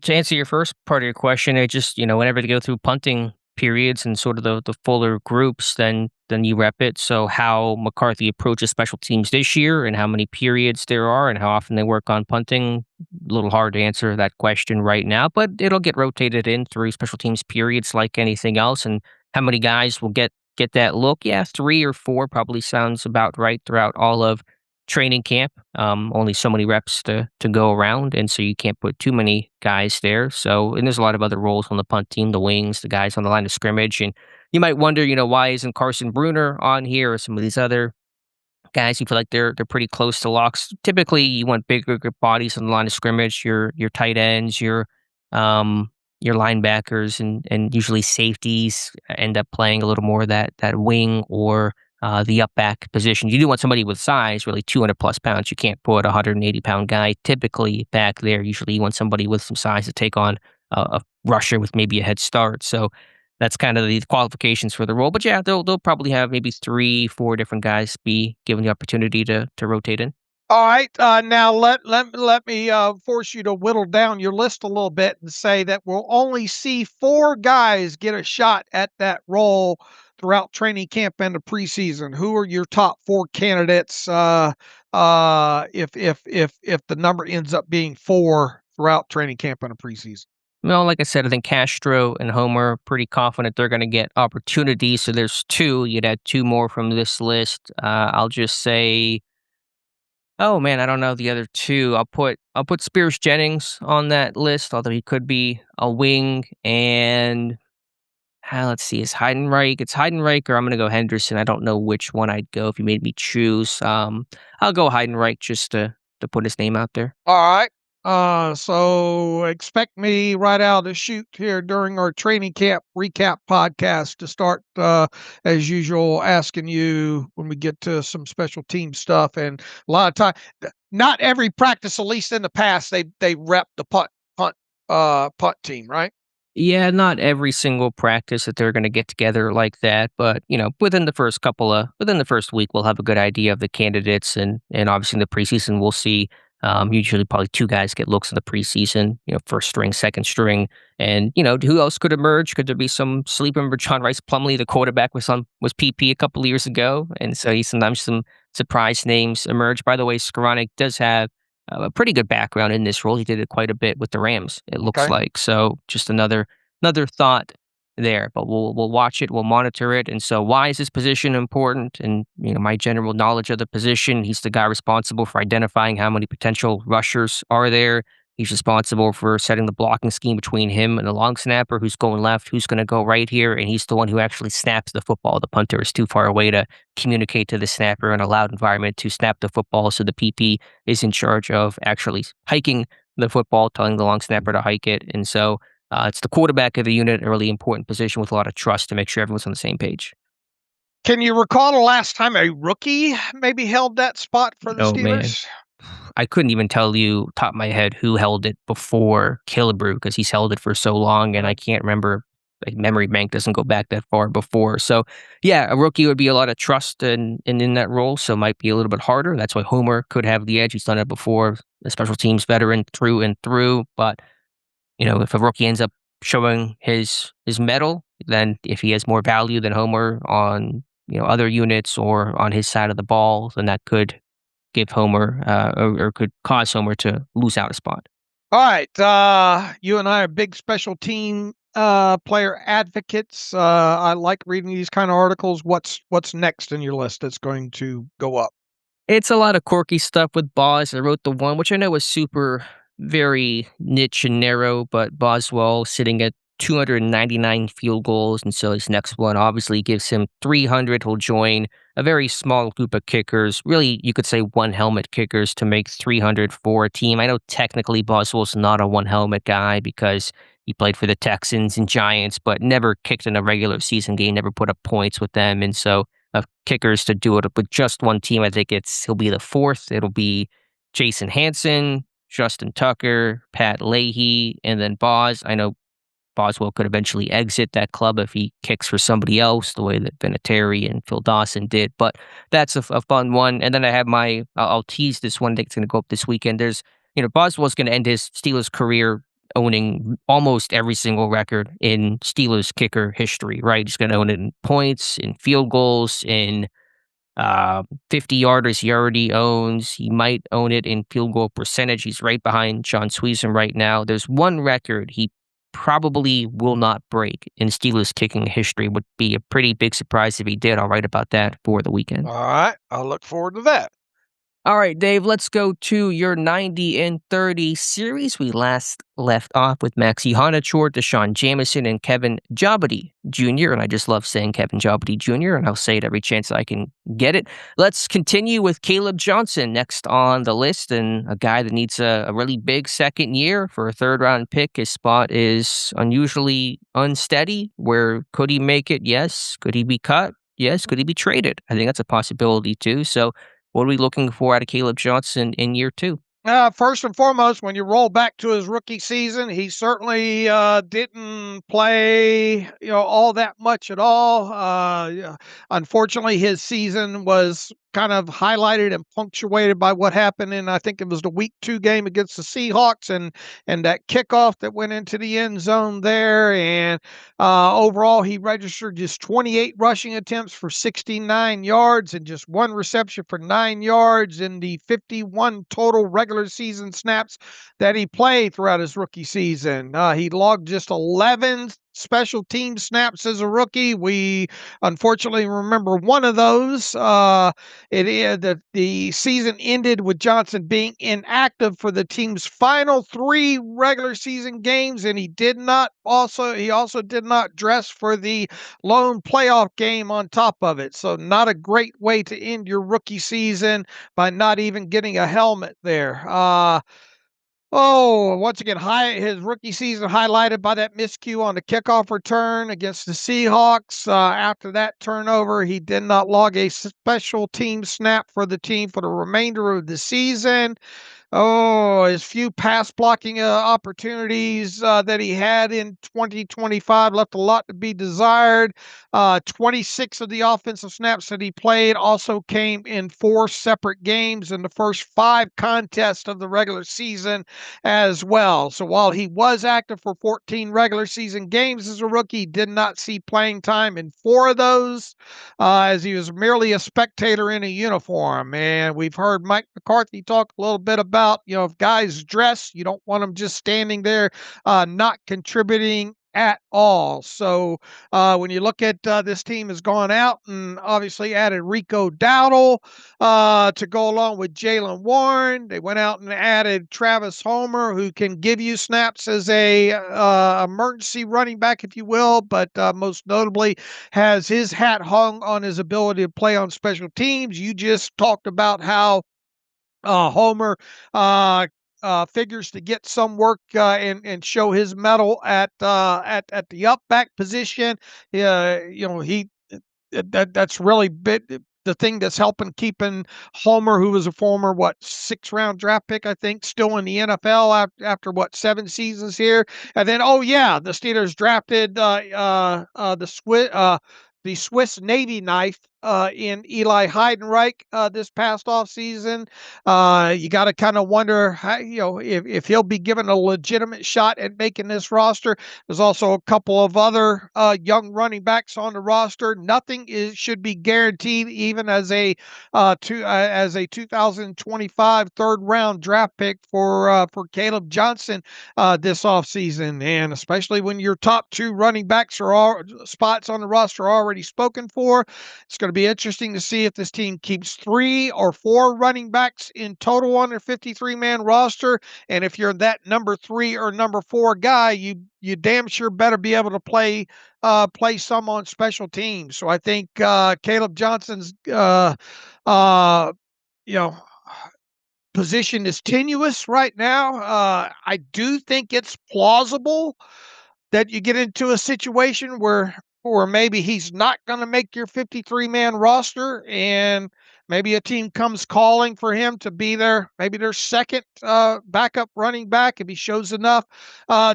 To answer your first part of your question, it just, whenever they go through punting periods and sort of the fuller groups, then you rep it. So how McCarthy approaches special teams this year and how many periods there are and how often they work on punting, a little hard to answer that question right now, but it'll get rotated in through special teams periods like anything else. And how many guys will get that look? Yeah, 3 or 4 probably sounds about right throughout all of training camp. Only so many reps to go around, and so you can't put too many guys there. So, and there's a lot of other roles on the punt team, the wings, the guys on the line of scrimmage, and you might wonder, why isn't Carson Bruner on here or some of these other guys? You feel like they're pretty close to locks. Typically, you want bigger bodies on the line of scrimmage. Your tight ends, your linebackers, and usually safeties end up playing a little more that wing or the Upback position. You do want somebody with size, really 200 plus pounds. You can't put a 180-pound guy typically back there. Usually you want somebody with some size to take on a rusher with maybe a head start. So that's kind of the qualifications for the role. But yeah, they'll probably have maybe 3, 4 different guys be given the opportunity to rotate in.
All right, now let me force you to whittle down your list a little bit and say that we'll only see 4 guys get a shot at that role throughout training camp and the preseason. Who are your top 4 candidates? If the number ends up being 4 throughout training camp and a preseason.
Well, like I said, I think Castro and Homer pretty confident they're going to get opportunities. So there's two. You'd add two more from this list. I'll just say, oh man, I don't know the other two. I'll put Spears Jennings on that list, although he could be a wing. And let's see, it's Heidenreich, or I'm going to go Henderson. I don't know which one I'd go if you made me choose. I'll go Heidenreich just to put his name out there.
All right. So expect me right out of the chute here during our training camp recap podcast to start, as usual, asking you when we get to some special team stuff. And a lot of time, not every practice, at least in the past, they rep the punt team, right?
Yeah, not every single practice that they're going to get together like that, but within the first week, we'll have a good idea of the candidates, and obviously in the preseason, we'll see. Usually, probably two guys get looks in the preseason. First string, second string, and who else could emerge? Could there be some sleep? Remember John Rice Plumlee, the quarterback, was PP a couple of years ago, and so sometimes some surprise names emerge. By the way, Skoranek does have a pretty good background in this role. He did it quite a bit with the Rams, it looks
Okay.
like. So just another thought there. But we'll watch it, we'll monitor it. And so why is this position important? And my general knowledge of the position, he's the guy responsible for identifying how many potential rushers are there. He's responsible for setting the blocking scheme between him and the long snapper, who's going left, who's going to go right here, and he's the one who actually snaps the football. The punter is too far away to communicate to the snapper in a loud environment to snap the football, so the PP is in charge of actually hiking the football, telling the long snapper to hike it. And so it's the quarterback of the unit, a really important position with a lot of trust to make sure everyone's on the same page.
Can you recall the last time a rookie maybe held that spot for the
Oh, man.
Steelers?
I couldn't even tell you top of my head who held it before Killebrew, because he's held it for so long, and I can't remember. Like, memory bank doesn't go back that far before. So, yeah, a rookie would be a lot of trust in that role, so it might be a little bit harder. That's why Homer could have the edge. He's done it before, a special teams veteran through and through. But if a rookie ends up showing his mettle, then if he has more value than Homer on other units or on his side of the ball, then that could give Homer or could cause Homer to lose out a spot.
All right. You and I are big special team player advocates. I like reading these kind of articles. What's next in your list that's going to go up?
It's a lot of quirky stuff with Boz. I wrote the one, which I know was very niche and narrow, but Boswell sitting at 299 field goals, and so his next one obviously gives him 300. He'll join a very small group of kickers, really you could say one helmet kickers, to make 300 for a team. I know technically Boswell's not a one helmet guy because he played for the Texans and Giants, but never kicked in a regular season game, never put up points with them, and so of kickers to do it with just one team, I think he'll be the fourth. It'll be Jason Hanson, Justin Tucker, Pat Leahy, and then Boz. I know Boswell could eventually exit that club if he kicks for somebody else, the way that Vinatieri and Phil Dawson did. But that's a fun one. And then I have I'll tease this one that's going to go up this weekend. There's, Boswell's going to end his Steelers career owning almost every single record in Steelers kicker history, right? He's going to own it in points, in field goals, in 50-yarders he already owns. He might own it in field goal percentage. He's right behind John Sweezen right now. There's one record he probably will not break in Steelers kicking history. Would be a pretty big surprise if he did. I'll write about that for the weekend.
All right. I'll look forward to that.
All right, Dave, let's go to your 90 and 30 series. We last left off with Maxie Honachor, Deshaun Jamison, and Kevin Jabody Jr., and I just love saying Kevin Jabody Jr., and I'll say it every chance I can get it. Let's continue with Caleb Johnson next on the list, and a guy that needs a really big second year for a third-round pick. His spot is unusually unsteady. Where could he make it? Yes. Could he be cut? Yes. Could he be traded? I think that's a possibility, too. So what are we looking for out of Caleb Johnson in year two?
First and foremost, when you roll back to his rookie season, he certainly didn't play, all that much at all. Unfortunately, his season was kind of highlighted and punctuated by what happened in, I think it was the week 2 game against the Seahawks, and that kickoff that went into the end zone there. And overall, he registered just 28 rushing attempts for 69 yards and just 1 reception for 9 yards in the 51 total regular season snaps that he played throughout his rookie season. He logged just 11 special team snaps as a rookie. We unfortunately remember one of those. The season ended with Johnson being inactive for the team's final 3 regular season games, and he also did not dress for the lone playoff game on top of it. So not a great way to end your rookie season by not even getting a helmet there. Once again, his rookie season highlighted by that miscue on the kickoff return against the Seahawks. After that turnover, he did not log a special team snap for the team for the remainder of the season. His few pass blocking opportunities that he had in 2025 left a lot to be desired. 26 of the offensive snaps that he played also came in 4 separate games in the first 5 contests of the regular season as well. So while he was active for 14 regular season games as a rookie, he did not see playing time in 4 of those, as he was merely a spectator in a uniform. And we've heard Mike McCarthy talk a little bit about, if guys dress, you don't want them just standing there not contributing at all. So when you look at this team has gone out and obviously added Rico Dowdle to go along with Jalen Warren. They went out and added Travis Homer, who can give you snaps as a emergency running back, if you will, but most notably has his hat hung on his ability to play on special teams. You just talked about how Homer figures to get some work and show his mettle at the upback position. That's really the thing that's helping keeping Homer, who was a former 6th round draft pick, I think, still in the NFL after 7 seasons here. And then the Steelers drafted the Swiss Navy knife in Eli Heidenreich this past offseason. You got to kind of wonder how, if he'll be given a legitimate shot at making this roster. There's also a couple of other young running backs on the roster. Nothing should be guaranteed, even as a 2025 third round draft pick for Caleb Johnson this offseason, and especially when your top 2 running backs are all spots on the roster are already spoken for. It's going to be interesting to see if this team keeps 3 or 4 running backs in total on their 53-man roster. And if you're that number 3 or number 4 guy, you damn sure better be able to play some on special teams. So I think Caleb Johnson's position is tenuous right now. I do think it's plausible that you get into a situation where maybe he's not going to make your 53-man roster, and maybe a team comes calling for him to be maybe their second backup running back if he shows enough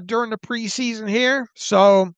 during the preseason here. So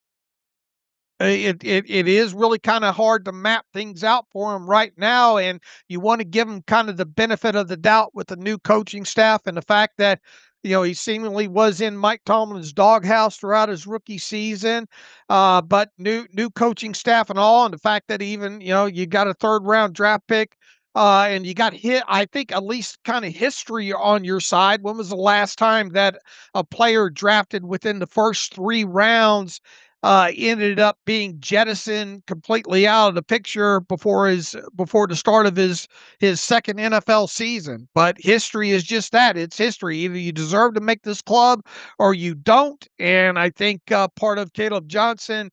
it is really kind of hard to map things out for him right now, and you want to give him kind of the benefit of the doubt with the new coaching staff and the fact that he seemingly was in Mike Tomlin's doghouse throughout his rookie season, but new coaching staff and all, and the fact that even you got a 3rd round draft pick, and you got I think at least kind of history on your side. When was the last time that a player drafted within the first 3 rounds ended up being jettisoned completely out of the picture before the start of his second NFL season? But history is just that. It's history. Either you deserve to make this club or you don't. And I think part of Caleb Johnson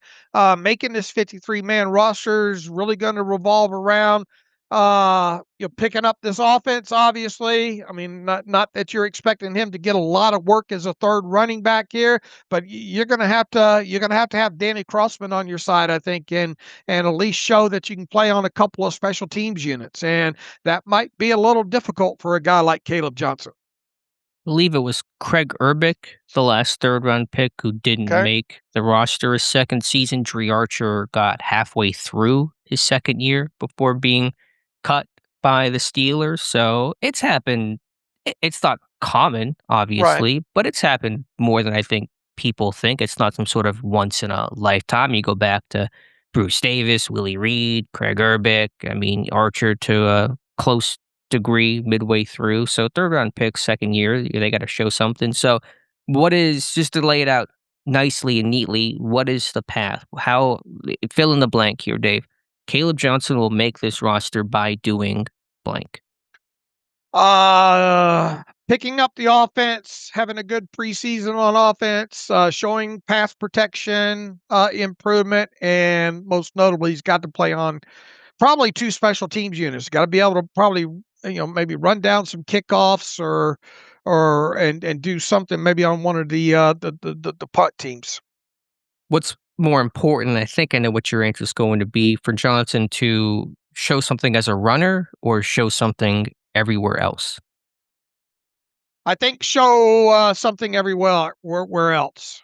making this 53-man roster is really going to revolve around picking up this offense, obviously. I mean, not that you're expecting him to get a lot of work as a 3rd running back here, but you're going to have to have Danny Crossman on your side, I think, and at least show that you can play on a couple of special teams units. And that might be a little difficult for a guy like Caleb Johnson.
I believe it was Craig Urbick, the last 3rd round pick, who didn't make the roster his second season. Dree Archer got halfway through his second year before being cut by the Steelers, so it's happened. It's not common,
Right.
obviously, but it's happened more than I think people think. It's not some sort of once in a lifetime. You go back to Bruce Davis, Willie Reed, Craig Urbick, I mean, Archer to a close degree midway through. So third round pick, second year, they got to show something. So what is, just to lay it out nicely and neatly, what is the path? How, fill in the blank here, Dave. Caleb Johnson will make this roster by doing blank.
Picking up the offense, having a good preseason on offense, showing pass protection improvement, and most notably, he's got to play on probably two special teams units. Got to be able to probably maybe run down some kickoffs and do something maybe on one of the punt teams.
What's more important, I think I know what your answer is going to be, for Johnson to show something as a runner or show something everywhere else?
I think show something everywhere where else.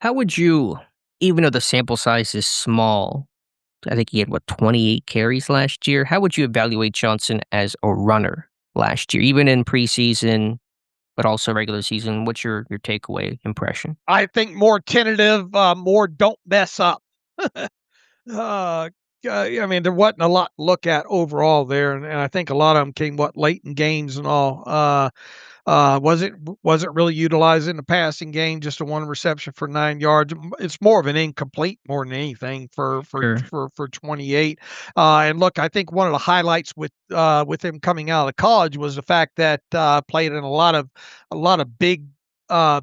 How would you, even though the sample size is small, I think he had, what, 28 carries last year? How would you evaluate Johnson as a runner last year, even in preseason, but also regular season? What's your takeaway impression?
I think more tentative, more don't mess up. I mean, there wasn't a lot to look at overall there, and I think a lot of them came late in games and all. Wasn't really utilized in the passing game, just a one reception for 9 yards. It's more of an incomplete more than anything
Sure.
for 28. And look, I think one of the highlights with him coming out of college was the fact that played in a lot of uh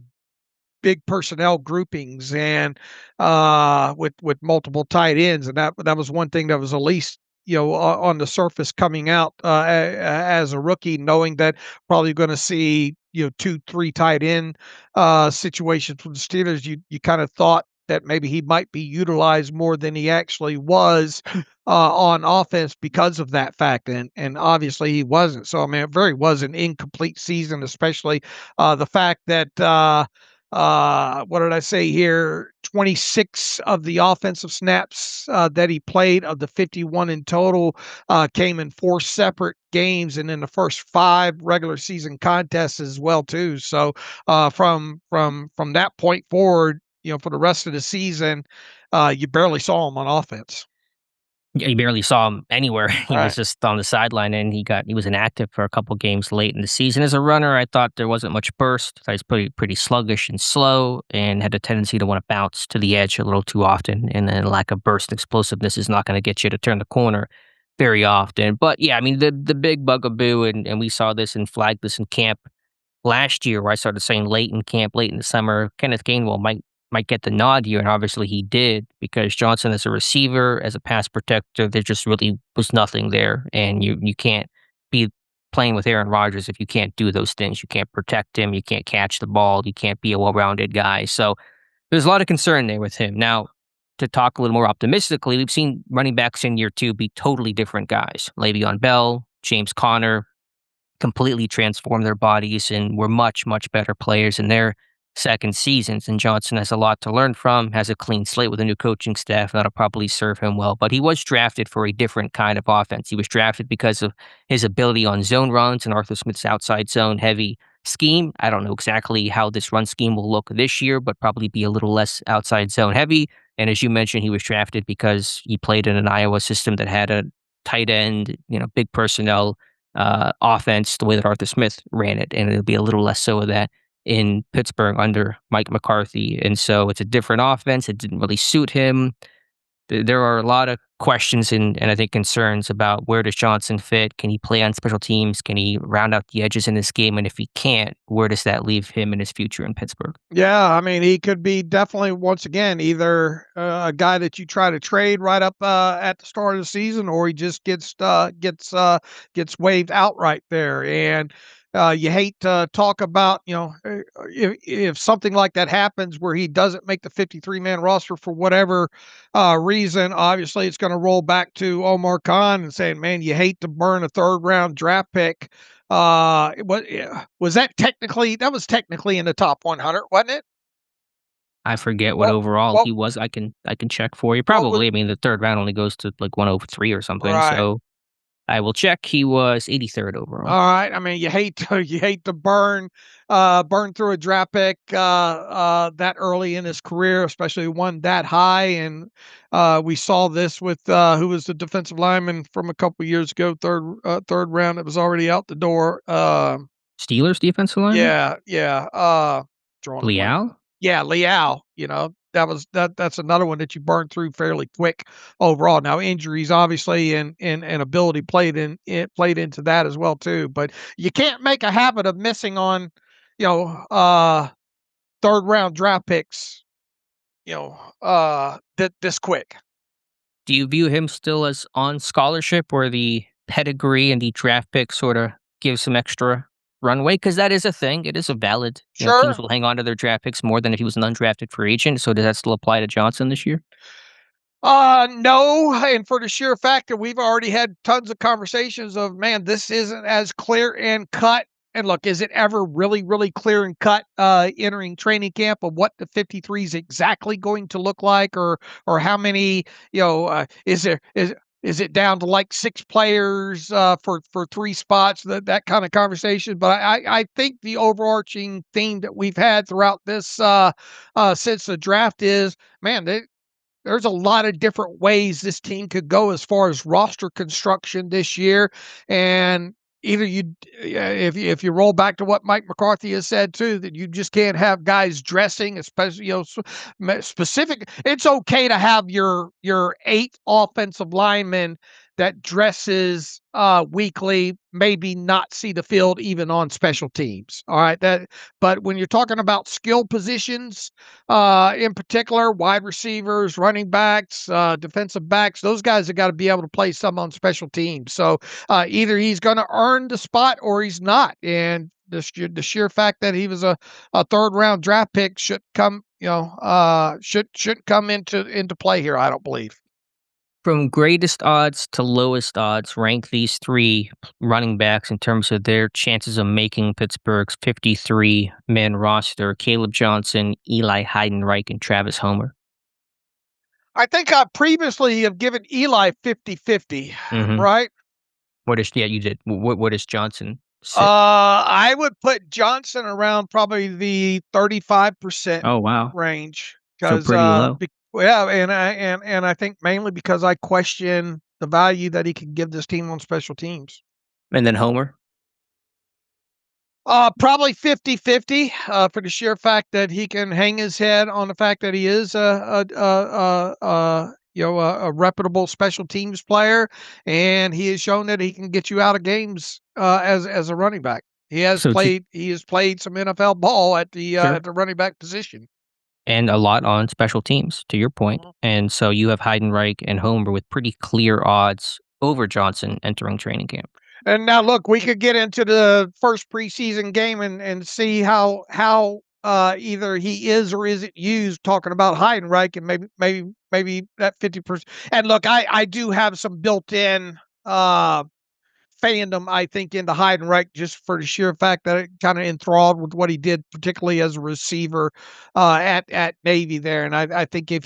big personnel groupings and with multiple tight ends, and that was one thing that was at least on the surface coming out as a rookie, knowing that probably going to see 2-3 tight end situations with the Steelers. You kind of thought that maybe he might be utilized more than he actually was on offense because of that fact, and obviously he wasn't. So I mean, it very was an incomplete season, especially the fact that what did I say here? 26 of the offensive snaps that he played, of the 51 in total, came in 4 separate games, and in the first 5 regular season contests as well too. So from that point forward, for the rest of the season, you barely saw him on offense.
Yeah, you barely saw him anywhere. He was
Right.
just on the sideline, and he was inactive for a couple games late in the season. As a runner, I thought there wasn't much burst. I was pretty sluggish and slow, and had a tendency to want to bounce to the edge a little too often. And then lack of burst and explosiveness is not going to get you to turn the corner very often. But yeah, I mean, the big bugaboo, and we saw this and flagged this in camp last year, where I started saying late in camp, late in the summer, Kenneth Gainwell might get the nod here, and obviously he did, because Johnson as a receiver, as a pass protector, there just really was nothing there, and you can't be playing with Aaron Rodgers if you can't do those things. You can't protect him, you can't catch the ball, you can't be a well-rounded guy. So there's a lot of concern there with him. Now, to talk a little more optimistically, we've seen running backs in year 2 be totally different guys. Le'Veon Bell, James Conner, completely transformed their bodies and were much, much better players in their second seasons. And Johnson has a lot to learn from, has a clean slate with a new coaching staff, and that'll probably serve him well. But he was drafted for a different kind of offense. He was drafted because of his ability on zone runs and Arthur Smith's outside zone heavy scheme. I don't know exactly how this run scheme will look this year, but probably be a little less outside zone heavy. And as you mentioned, he was drafted because he played in an Iowa system that had a tight end, big personnel offense, the way that Arthur Smith ran it, and it'll be a little less so of that in Pittsburgh under Mike McCarthy. And so it's a different offense. It didn't really suit him. There are a lot of questions and I think concerns about, where does Johnson fit? Can he play on special teams? Can he round out the edges in this game? And if he can't, where does that leave him in his future in Pittsburgh?
Yeah, I mean, he could be definitely, once again, either a guy that you try to trade right up at the start of the season, or he just gets waived outright there. And you hate to talk about, if something like that happens where he doesn't make the 53-man roster for whatever reason. Obviously, it's going to roll back to Omar Khan and saying, "Man, you hate to burn a 3rd-round draft pick." Was that technically? That was technically in the top 100, wasn't it?
I forget what
What
overall
what
he was. I can check for you.
what was
Probably. I mean, the third round only goes to like 103 or something.
right?
So I will check. He was 83rd overall.
All right. I mean, you hate to burn through a draft pick that early in his career, especially one that high. And we saw this with who was the defensive lineman from a couple years ago, third round. It was already out the door.
Steelers defensive lineman?
Yeah. Drawing a blank.
Leal?
Yeah, Leal. That's another one that you burn through fairly quick overall. Now injuries obviously and ability played into that as well too. But you can't make a habit of missing on, third round draft picks, this quick.
Do you view him still as on scholarship, or the pedigree and the draft pick sort of gives some extra runway? Because that is a thing. It is a valid.
Sure.
Teams will hang on to their draft picks more than if he was an undrafted free agent. So does that still apply to Johnson this year?
No, and for the sheer fact that we've already had tons of conversations of, man, this isn't as clear and cut. And look, is it ever really, really clear and cut entering training camp of what the 53 is exactly going to look like, or how many, is it down to like 6 players for 3 spots, that kind of conversation. But I think the overarching theme that we've had throughout this since the draft is, man, there's a lot of different ways this team could go as far as roster construction this year. And either if you roll back to what Mike McCarthy has said too, that you just can't have guys dressing, especially specific. It's okay to have your 8 offensive linemen that dresses weekly, maybe not see the field even on special teams. All right, but when you're talking about skill positions, in particular, wide receivers, running backs, defensive backs, those guys have got to be able to play some on special teams. So either he's going to earn the spot or he's not. And the sheer fact that he was a third round draft pick should come, shouldn't come into play here, I don't believe.
From greatest odds to lowest odds, rank these 3 running backs in terms of their chances of making Pittsburgh's 53-man roster: Caleb Johnson, Eli Heidenreich, and Travis Homer.
I think I previously have given Eli 50-50, right?
You did. What is Johnson sit?
I would put Johnson around probably the 35% range.
So pretty low.
Yeah, and I think mainly because I question the value that he can give this team on special teams.
And then Homer?
Probably 50-50 for the sheer fact that he can hang his head on the fact that he is a reputable special teams player, and he has shown that he can get you out of games as a running back. He has played some NFL ball at the running back position.
And a lot on special teams, to your point. And so you have Heidenreich and Homer with pretty clear odds over Johnson entering training camp.
And now, look, we could get into the first preseason game and see how either he is or isn't used. Talking about Heidenreich and maybe that 50%. And look, I do have some built-in fandom, I think, into Heidenreich just for the sheer fact that it kind of enthralled with what he did, particularly as a receiver at Navy there. And I think if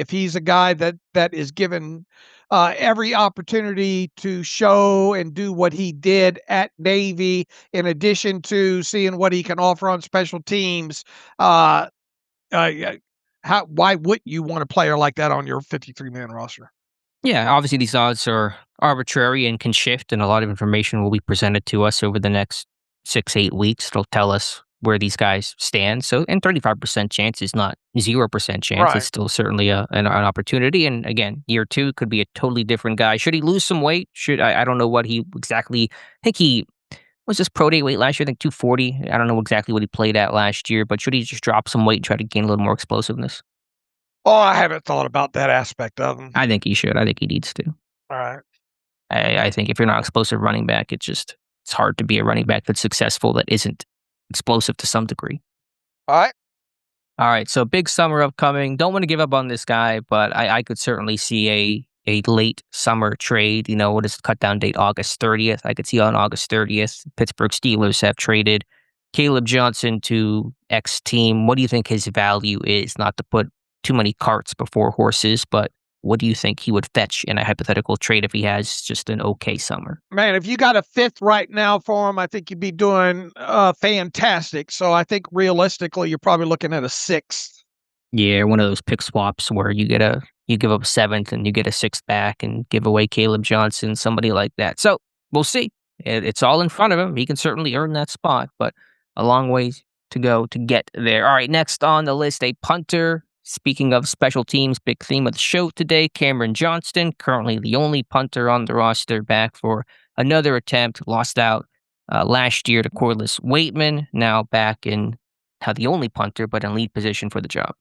he's a guy that is given every opportunity to show and do what he did at Navy, in addition to seeing what he can offer on special teams, why wouldn't you want a player like that on your 53-man roster?
Yeah, obviously these odds are arbitrary and can shift, and a lot of information will be presented to us over the next 6-8 weeks. It'll tell us where these guys stand. So, and 35% chance is not 0% chance.
Right.
It's still certainly an opportunity. And again, year 2 could be a totally different guy. Should he lose some weight? I don't know what he exactly. I think he was his pro day weight last year. I think 240. I don't know exactly what he played at last year, but should he just drop some weight and try to gain a little more explosiveness?
Oh, I haven't thought about that aspect of him.
I think he should. I think he needs to.
All right.
I think if you're not an explosive running back, it's hard to be a running back that's successful that isn't explosive to some degree.
All
right. So big summer upcoming. Don't want to give up on this guy, but I could certainly see a late summer trade. What is the cut down date? August 30th. I could see on August 30th, Pittsburgh Steelers have traded Caleb Johnson to X team. What do you think his value is? Not to put too many carts before horses, but what do you think he would fetch in a hypothetical trade if he has just an okay summer?
Man, if you got a fifth right now for him, I think you'd be doing fantastic. So I think realistically, you're probably looking at a sixth.
Yeah, one of those pick swaps where you give up a seventh and you get a sixth back and give away Caleb Johnson, somebody like that. So we'll see. It's all in front of him. He can certainly earn that spot, but a long way to go to get there. All right, next on the list, a punter. Speaking of special teams, big theme of the show today, Cameron Johnston, currently the only punter on the roster, back for another attempt. Lost out last year to Corliss Waitman, now back in the only punter, but in lead position for the job.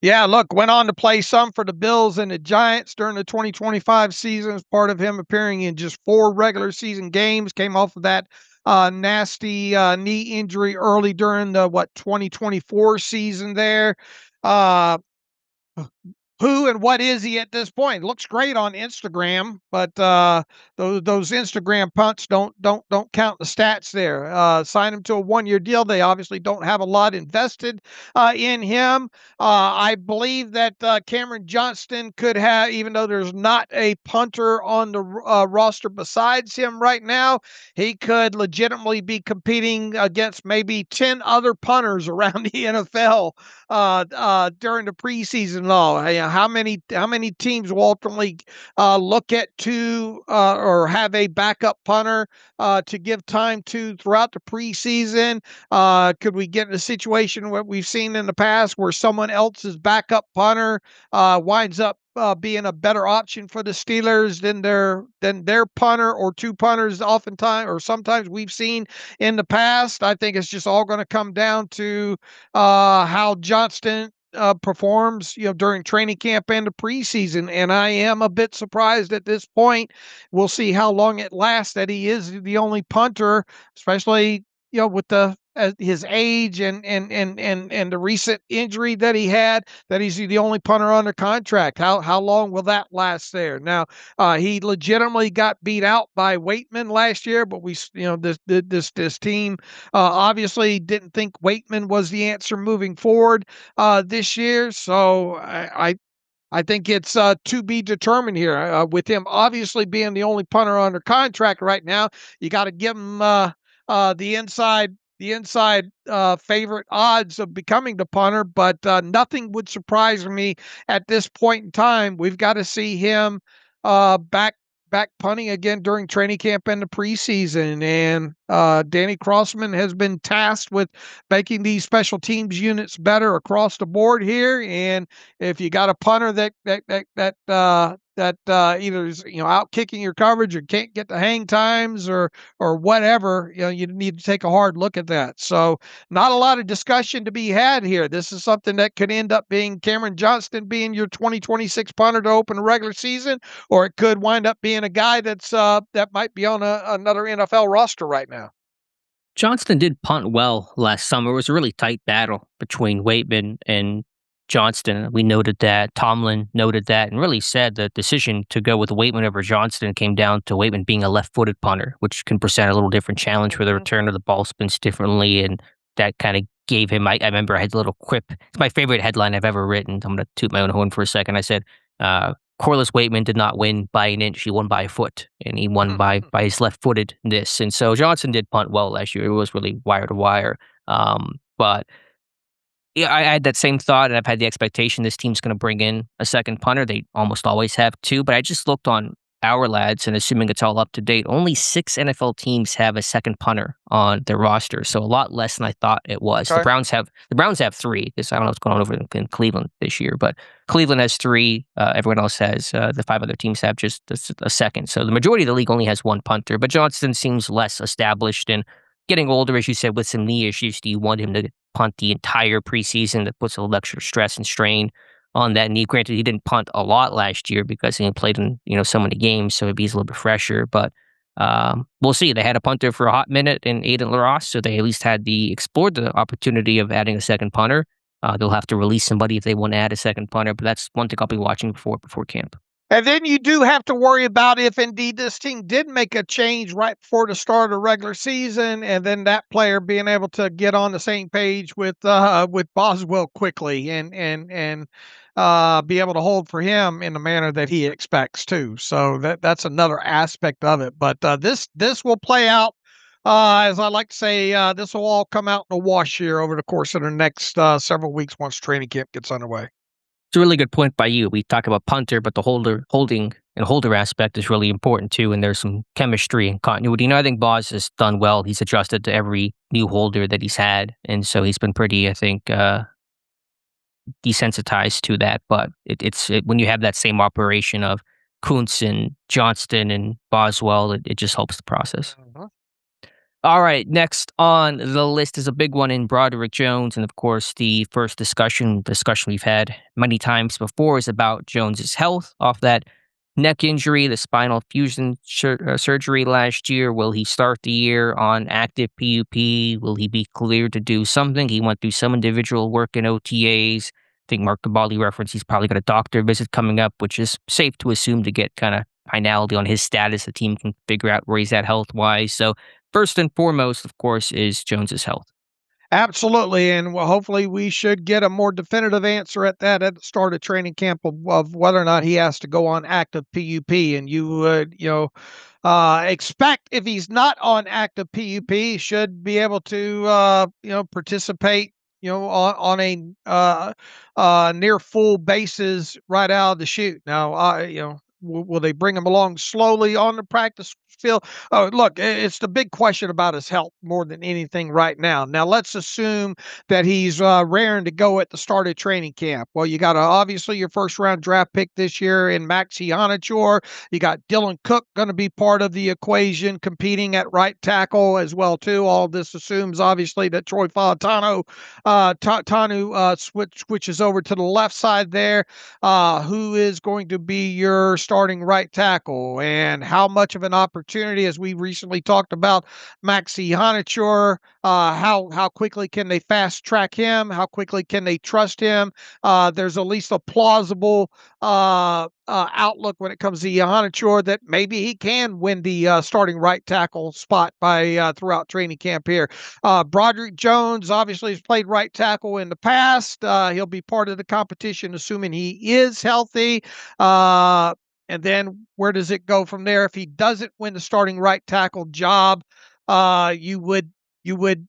Yeah, look, went on to play some for the Bills and the Giants during the 2025 season as part of him appearing in just 4 regular season games. Came off of that nasty knee injury early during the 2024 season there. Who and what is he at this point? Looks great on Instagram, but those Instagram punts don't count the stats there. Sign him to a 1-year deal. They obviously don't have a lot invested in him. I believe that Cameron Johnston could have, even though there's not a punter on the roster besides him right now, he could legitimately be competing against maybe 10 other punters around the NFL during the preseason. How many teams will ultimately look at or have a backup punter to give time to throughout the preseason? Could we get in a situation what we've seen in the past where someone else's backup punter winds up being a better option for the Steelers than their punter or 2 punters oftentimes or sometimes we've seen in the past? I think it's just all going to come down to how Johnston performs, during training camp and the preseason. And I am a bit surprised at this point. We'll see how long it lasts that he is the only punter, especially, with his age and the recent injury that he had, that he's the only punter under contract. How long will that last there? Now, he legitimately got beat out by Waitman last year, but this team obviously didn't think Waitman was the answer moving forward this year. So I think it's to be determined here. With him obviously being the only punter under contract right now, you got to give him the inside favorite odds of becoming the punter, but nothing would surprise me at this point in time. We've got to see him back punting again during training camp and the preseason. And Danny Crossman has been tasked with making these special teams units better across the board here. And if you got a punter that either is out kicking your coverage or can't get the hang times or whatever, you need to take a hard look at that. So not a lot of discussion to be had here. This is something that could end up being Cameron Johnston being your 2026 punter to open the regular season, or it could wind up being a guy that might be on another NFL roster right now.
Johnston did punt well last summer. It was a really tight battle between Waitman and Johnston. We noted that. Tomlin noted that and really said the decision to go with Waitman over Johnston came down to Waitman being a left-footed punter, which can present a little different challenge for the return of the ball spins differently. And that kind of gave him, I remember I had a little quip. It's my favorite headline I've ever written. I'm going to toot my own horn for a second. I said, Corliss Waitman did not win by an inch. He won by a foot, and he won by his left-footedness. And so Johnson did punt well last year. It was really wire to wire. But yeah, I had that same thought, and I've had the expectation this team's going to bring in a second punter. They almost always have 2, but I just looked on Our Lads, and assuming it's all up to date, only 6 NFL teams have a second punter on their roster, so a lot less than I thought it was. Okay. The Browns have 3. Because I don't know what's going on over in Cleveland this year, but Cleveland has 3. Everyone else has the 5 other teams have just a second. So the majority of the league only has 1 punter, but Johnston seems less established and getting older, as you said, with some knee issues. Do you want him to punt the entire preseason? That puts a little extra stress and strain on that knee. Granted, he didn't punt a lot last year because he played in so many games, so he's a little bit fresher. But we'll see. They had a punter for a hot minute in Aiden LaRosse, so they at least explored the opportunity of adding a second punter. They'll have to release somebody if they want to add a second punter, but that's one thing I'll be watching before camp.
And then you do have to worry about if indeed this team did make a change right before the start of the regular season, and then that player being able to get on the same page with Boswell quickly and be able to hold for him in the manner that he expects too. So that's another aspect of it. But this will play out. As I like to say, this will all come out in the wash here over the course of the next several weeks once training camp gets underway.
It's a really good point by you. We talk about punter, but the holder aspect is really important too. And there's some chemistry and continuity. I think Boz has done well. He's adjusted to every new holder that he's had, and so he's been pretty, I think, desensitized to that. But it's when you have that same operation of Kuntz and Johnston and Boswell, it just helps the process.
Mhm.
All right, next on the list is a big one in Broderick Jones, and of course, the first discussion we've had many times before is about Jones's health off that neck injury, the spinal fusion surgery last year. Will he start the year on active PUP? Will he be cleared to do something? He went through some individual work in OTAs. I think Mark Cabali referenced he's probably got a doctor visit coming up, which is safe to assume to get kind of finality on his status. The team can figure out where he's at health-wise. So first and foremost, of course, is Jones's health.
Absolutely, and well, hopefully we should get a more definitive answer at that at the start of training camp of whether or not he has to go on active PUP. And you would, expect if he's not on active PUP, he should be able to, participate, on a near full basis right out of the chute. Now, will they bring him along slowly on the practice field? Oh, look, it's the big question about his health more than anything right now. Now, let's assume that he's raring to go at the start of training camp. Well, you got obviously your first round draft pick this year in Maxi Ionichor. You got Dylan Cook going to be part of the equation, competing at right tackle as well too. All of this assumes obviously that Troy Falatanu switches over to the left side there. Who is going to be your starting right tackle, and how much of an opportunity, as we recently talked about Maxi Ionichor, how quickly can they fast track him? How quickly can they trust him? There's at least a plausible outlook when it comes to Ionichor that maybe he can win the starting right tackle spot by throughout training camp here. Broderick Jones obviously has played right tackle in the past. He'll be part of the competition, assuming he is healthy. And then where does it go from there? If he doesn't win the starting right tackle job, you would, who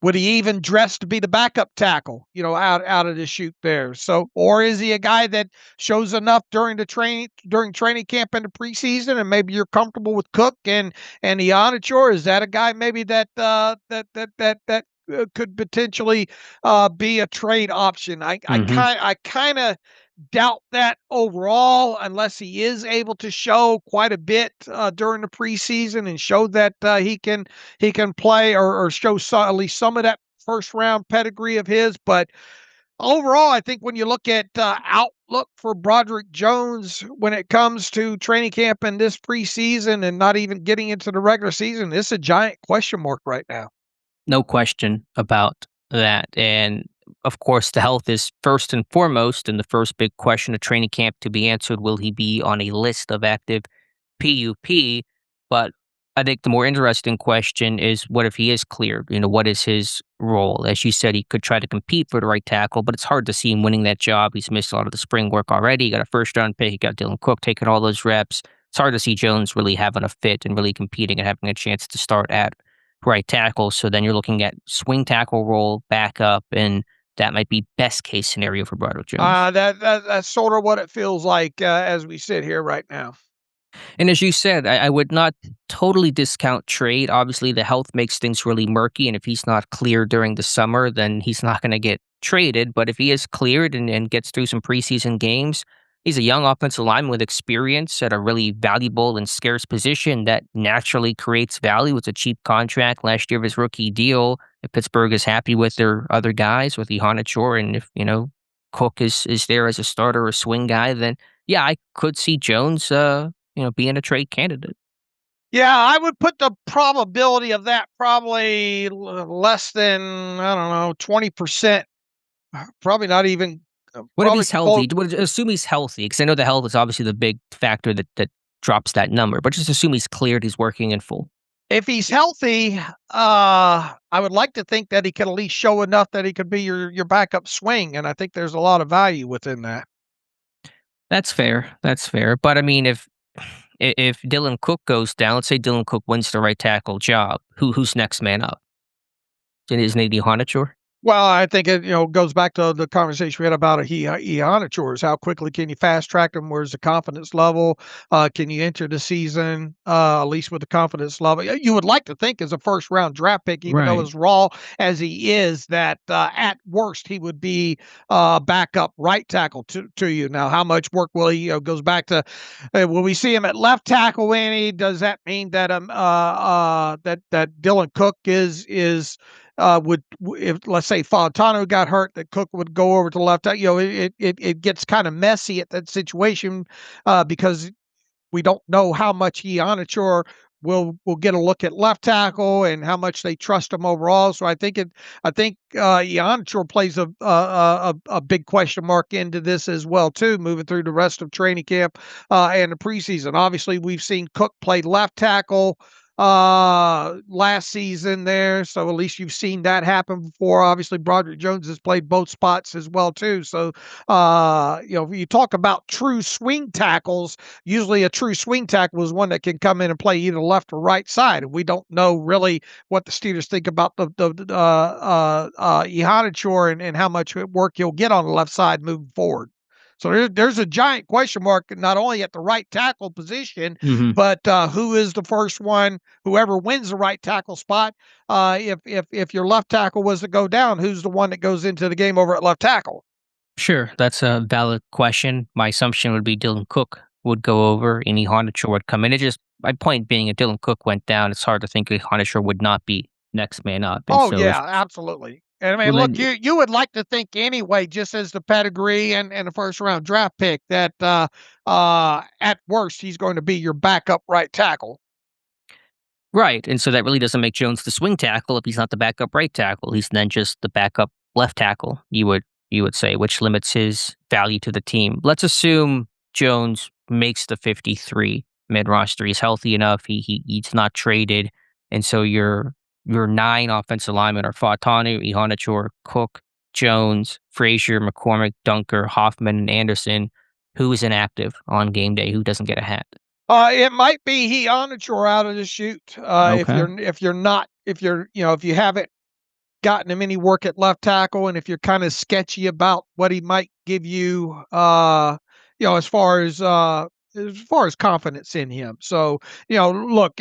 would he even dress to be the backup tackle, out of the chute there? So, or is he a guy that shows enough during training camp and the preseason, and maybe you're comfortable with Cook and Ionichor? Is that a guy maybe that could potentially be a trade option? I kind of doubt that overall, unless he is able to show quite a bit during the preseason and show that he can play or show at least some of that first round pedigree of his. But overall, I think when you look at outlook for Broderick Jones when it comes to training camp and this preseason and not even getting into the regular season, it's a giant question mark right now.
No question about that. And of course, the health is first and foremost, and the first big question of training camp to be answered, will he be on a list of active PUP? But I think the more interesting question is, what if he is cleared? What is his role? As you said, he could try to compete for the right tackle, but it's hard to see him winning that job. He's missed a lot of the spring work already. He got a first-round pick. He got Dylan Cook taking all those reps. It's hard to see Jones really having a fit and really competing and having a chance to start at right tackle. So then you're looking at swing tackle role, backup, and that might be best case scenario for Broderick Jones.
That's sort of what it feels like as we sit here right now.
And as you said, I would not totally discount trade. Obviously, the health makes things really murky, and if he's not clear during the summer, then he's not going to get traded. But if he is cleared and gets through some preseason games, he's a young offensive lineman with experience at a really valuable and scarce position that naturally creates value. It's a cheap contract last year of his rookie deal. If Pittsburgh is happy with their other guys, with Ionichor, and if, Cook is there as a starter or swing guy, then yeah, I could see Jones, being a trade candidate.
Yeah, I would put the probability of that probably less than, I don't know, 20%. Probably not even
What if
Probably
he's healthy? Assume he's healthy, because I know the health is obviously the big factor that drops that number. But just assume he's cleared, he's working in full.
If he's healthy, I would like to think that he could at least show enough that he could be your backup swing, and I think there's a lot of value within that.
That's fair. That's fair. But I mean, if Dylan Cook goes down, let's say Dylan Cook wins the right tackle job, who's next man up? Isn't it Ihanacho?
Well, I think it goes back to the conversation we had about Ihanacho. How quickly can you fast track him? Where's the confidence level? Can you enter the season at least with the confidence level? You would like to think as a first round draft pick, even though as raw as he is, that at worst he would be backup right tackle to you. Now, how much work will he? Goes back to will we see him at left tackle? Any? Does that mean that that Dylan Cook is if let's say Fautano got hurt, that Cook would go over to the left. It gets kind of messy at that situation because we don't know how much Ihanacho will get a look at left tackle and how much they trust him overall. So I think Ihanacho plays a big question mark into this as well too, moving through the rest of training camp and the preseason. Obviously, we've seen Cook play left tackle last season there, so at least you've seen that happen before. Obviously, Broderick Jones has played both spots as well too. So you talk about true swing tackles, usually a true swing tackle is one that can come in and play either left or right side, and we don't know really what the Steelers think about the Ihanacho and how much work he'll get on the left side moving forward. So there's a giant question mark, not only at the right tackle position, but who is the first one? Whoever wins the right tackle spot, if your left tackle was to go down, who's the one that goes into the game over at left tackle?
Sure, that's a valid question. My assumption would be Dylan Cook would go over and Ihanacho would come in. My point being, if Dylan Cook went down, it's hard to think Ihanacho would not be next man up.
And absolutely. And I mean,
Well,
look, you would like to think anyway, just as the pedigree and a first round draft pick, that at worst he's going to be your backup right tackle.
Right, and so that really doesn't make Jones the swing tackle if he's not the backup right tackle. He's then just the backup left tackle, you would say, which limits his value to the team. Let's assume Jones makes the 53 mid roster. He's healthy enough. He's not traded, and so your 9 offensive linemen are Fautanu, Ihanacho, Cook, Jones, Frazier, McCormick, Dunker, Hoffman, and Anderson. Who is inactive on game day? Who doesn't get a hat?
It might be Ihanacho out of the chute. If you haven't gotten him any work at left tackle, and if you're kind of sketchy about what he might give you, as far as confidence in him. So, look,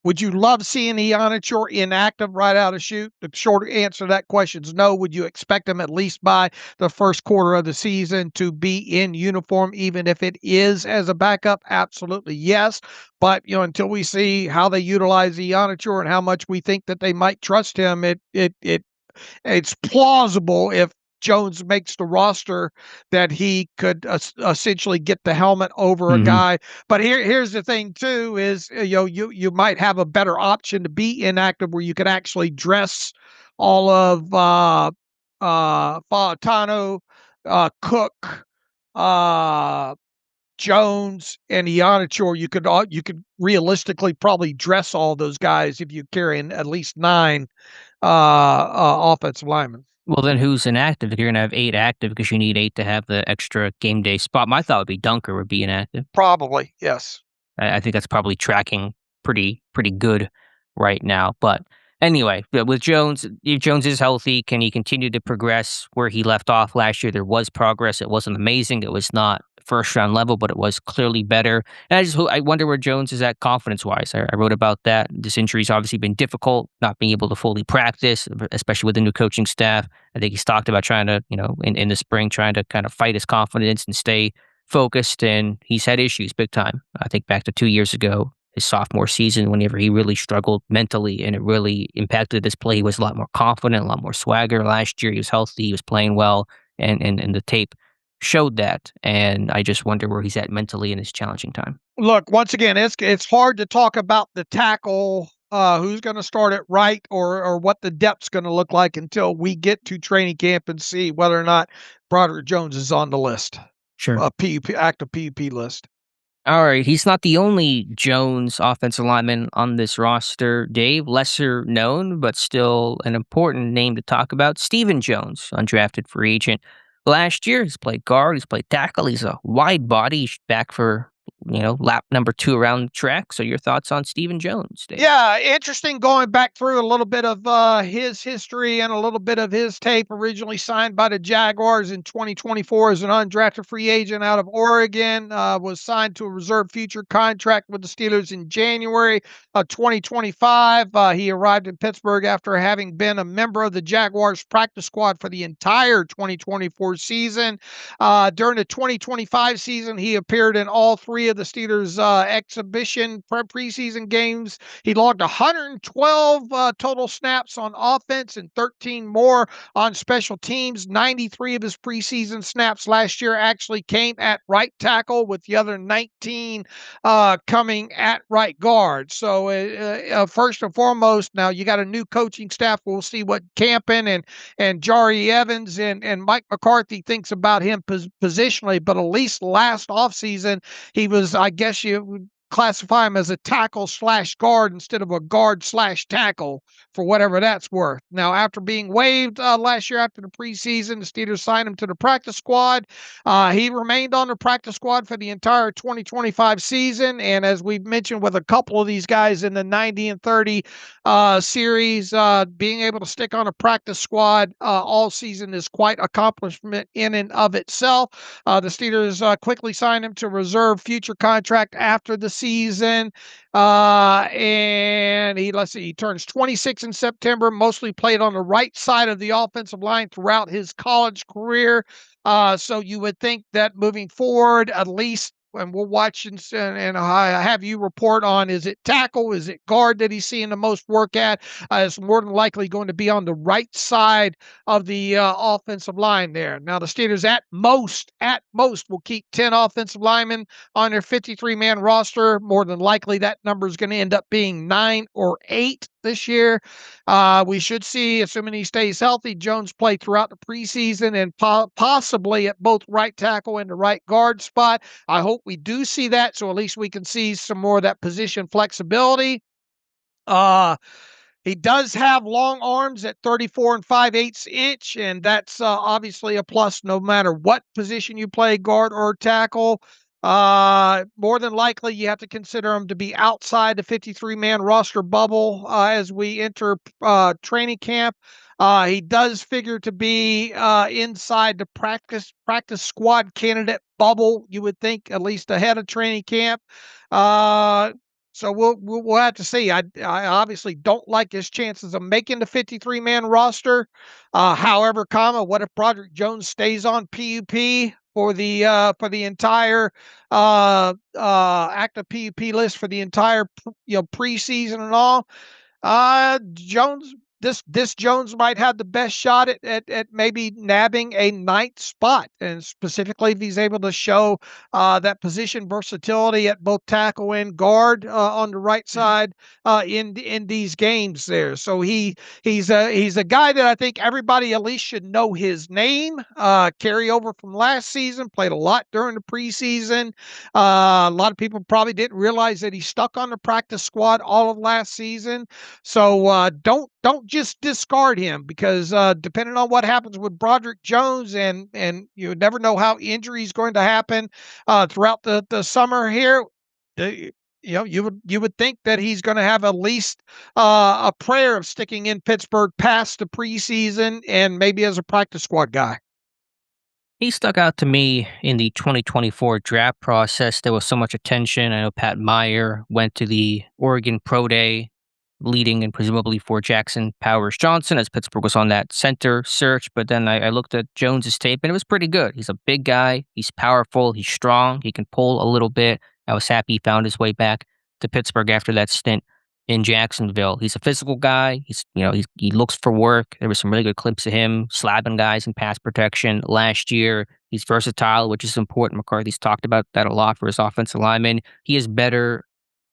would you love seeing Ihanacho inactive right out of chute? The short answer to that question is no. Would you expect him at least by the first quarter of the season to be in uniform, even if it is as a backup? Absolutely, yes. But until we see how they utilize Ihanacho and how much we think that they might trust him, it's plausible if Jones makes the roster that he could essentially get the helmet over a guy. But here's the thing too, is you might have a better option to be inactive where you could actually dress all of Fautano, Cook, Jones, and Ihanacho. You could realistically probably dress all those guys if you carry in at least 9 offensive linemen.
Well, then who's inactive? If you're going to have 8 active because you need 8 to have the extra game day spot. My thought would be Dunker would be inactive.
Probably, yes.
I think that's probably tracking pretty good right now. But anyway, with Jones, if Jones is healthy, can he continue to progress where he left off last year? There was progress. It wasn't amazing. It was not first round level, but it was clearly better. And I wonder where Jones is at confidence wise. I wrote about that. This injury's obviously been difficult, not being able to fully practice, especially with the new coaching staff. I think he's talked about trying to, in the spring, trying to kind of fight his confidence and stay focused. And he's had issues big time. I think back to 2 years ago, his sophomore season, whenever he really struggled mentally and it really impacted his play. He was a lot more confident, a lot more swagger. Last year, he was healthy, he was playing well, and the tape showed that. And I just wonder where he's at mentally in this challenging time.
Look, once again, it's hard to talk about the tackle who's going to start at right or what the depth's going to look like until we get to training camp and see whether or not Broderick Jones is on the list,
Sure.
active PUP list.
All right, he's not the only Jones offensive lineman on this roster, Dave. Lesser known, but still an important name to talk about. Stephen Jones, undrafted free agent. Last year, he's played guard, he's played tackle, he's a wide body. He's back for, lap number 2 around the track. So your thoughts on Stephen Jones, Dave?
Yeah, interesting going back through a little bit of his history and a little bit of his tape. Originally signed by the Jaguars in 2024 as an undrafted free agent out of Oregon, was signed to a reserve future contract with the Steelers in January of 2025. He arrived in Pittsburgh after having been a member of the Jaguars practice squad for the entire 2024 season. During the 2025 season, he appeared in all 3 of the Steelers exhibition preseason games. He logged 112 total snaps on offense and 13 more on special teams. 93 of his preseason snaps last year actually came at right tackle, with the other 19 coming at right guard. So first and foremost, now you got a new coaching staff. We'll see what Campen and Jari Evans and Mike McCarthy thinks about him positionally, but at least last offseason, he was, I guess you would classify him as a tackle/guard instead of a guard/tackle, for whatever that's worth. Now, after being waived last year after the preseason, the Steelers signed him to the practice squad. He remained on the practice squad for the entire 2025 season, and as we've mentioned with a couple of these guys in the 90 and 30 series, being able to stick on a practice squad all season is quite accomplishment in and of itself. The Steelers quickly signed him to a reserve future contract after the season. And he turns 26 in September, mostly played on the right side of the offensive line throughout his college career. So you would think that moving forward, at least, and we'll watch and have you report on, is it tackle, is it guard that he's seeing the most work at? It's more than likely going to be on the right side of the offensive line there. Now, the Steelers at most will keep 10 offensive linemen on their 53-man roster. More than likely, that number is going to end up being 9 or 8 this year. We should see, assuming he stays healthy, Jones play throughout the preseason and possibly at both right tackle and the right guard spot. I hope we do see that, so at least we can see some more of that position flexibility. He does have long arms at 34 and 5/8 inch, and that's obviously a plus no matter what position you play, guard or tackle. More than likely, you have to consider him to be outside the 53-man roster bubble as we enter training camp. He does figure to be inside the practice squad candidate bubble, you would think, at least ahead of training camp. So we'll have to see. I obviously don't like his chances of making the 53-man roster. However, what if Broderick Jones stays on PUP for the entire active PUP list for the entire preseason and all? Jones. This Jones might have the best shot at maybe nabbing a 9th spot, and specifically if he's able to show that position versatility at both tackle and guard on the right side in these games there. So he's a guy that I think everybody at least should know his name. Carry over from last season, played a lot during the preseason. A lot of people probably didn't realize that he stuck on the practice squad all of last season. So don't just discard him, because depending on what happens with Broderick Jones, and you never know how injury is going to happen throughout the summer here. You would think that he's going to have at least a prayer of sticking in Pittsburgh past the preseason and maybe as a practice squad guy.
He stuck out to me in the 2024 draft process. There was so much attention. I know Pat Meyer went to the Oregon Pro Day, leading and presumably for Jackson Powers Johnson, as Pittsburgh was on that center search. But then I looked at Jones's tape, and it was pretty good. He's a big guy. He's powerful. He's strong. He can pull a little bit. I was happy he found his way back to Pittsburgh after that stint in Jacksonville. He's a physical guy. He looks for work. There were some really good clips of him slapping guys in pass protection last year. He's versatile, which is important. McCarthy's talked about that a lot for his offensive linemen. He is better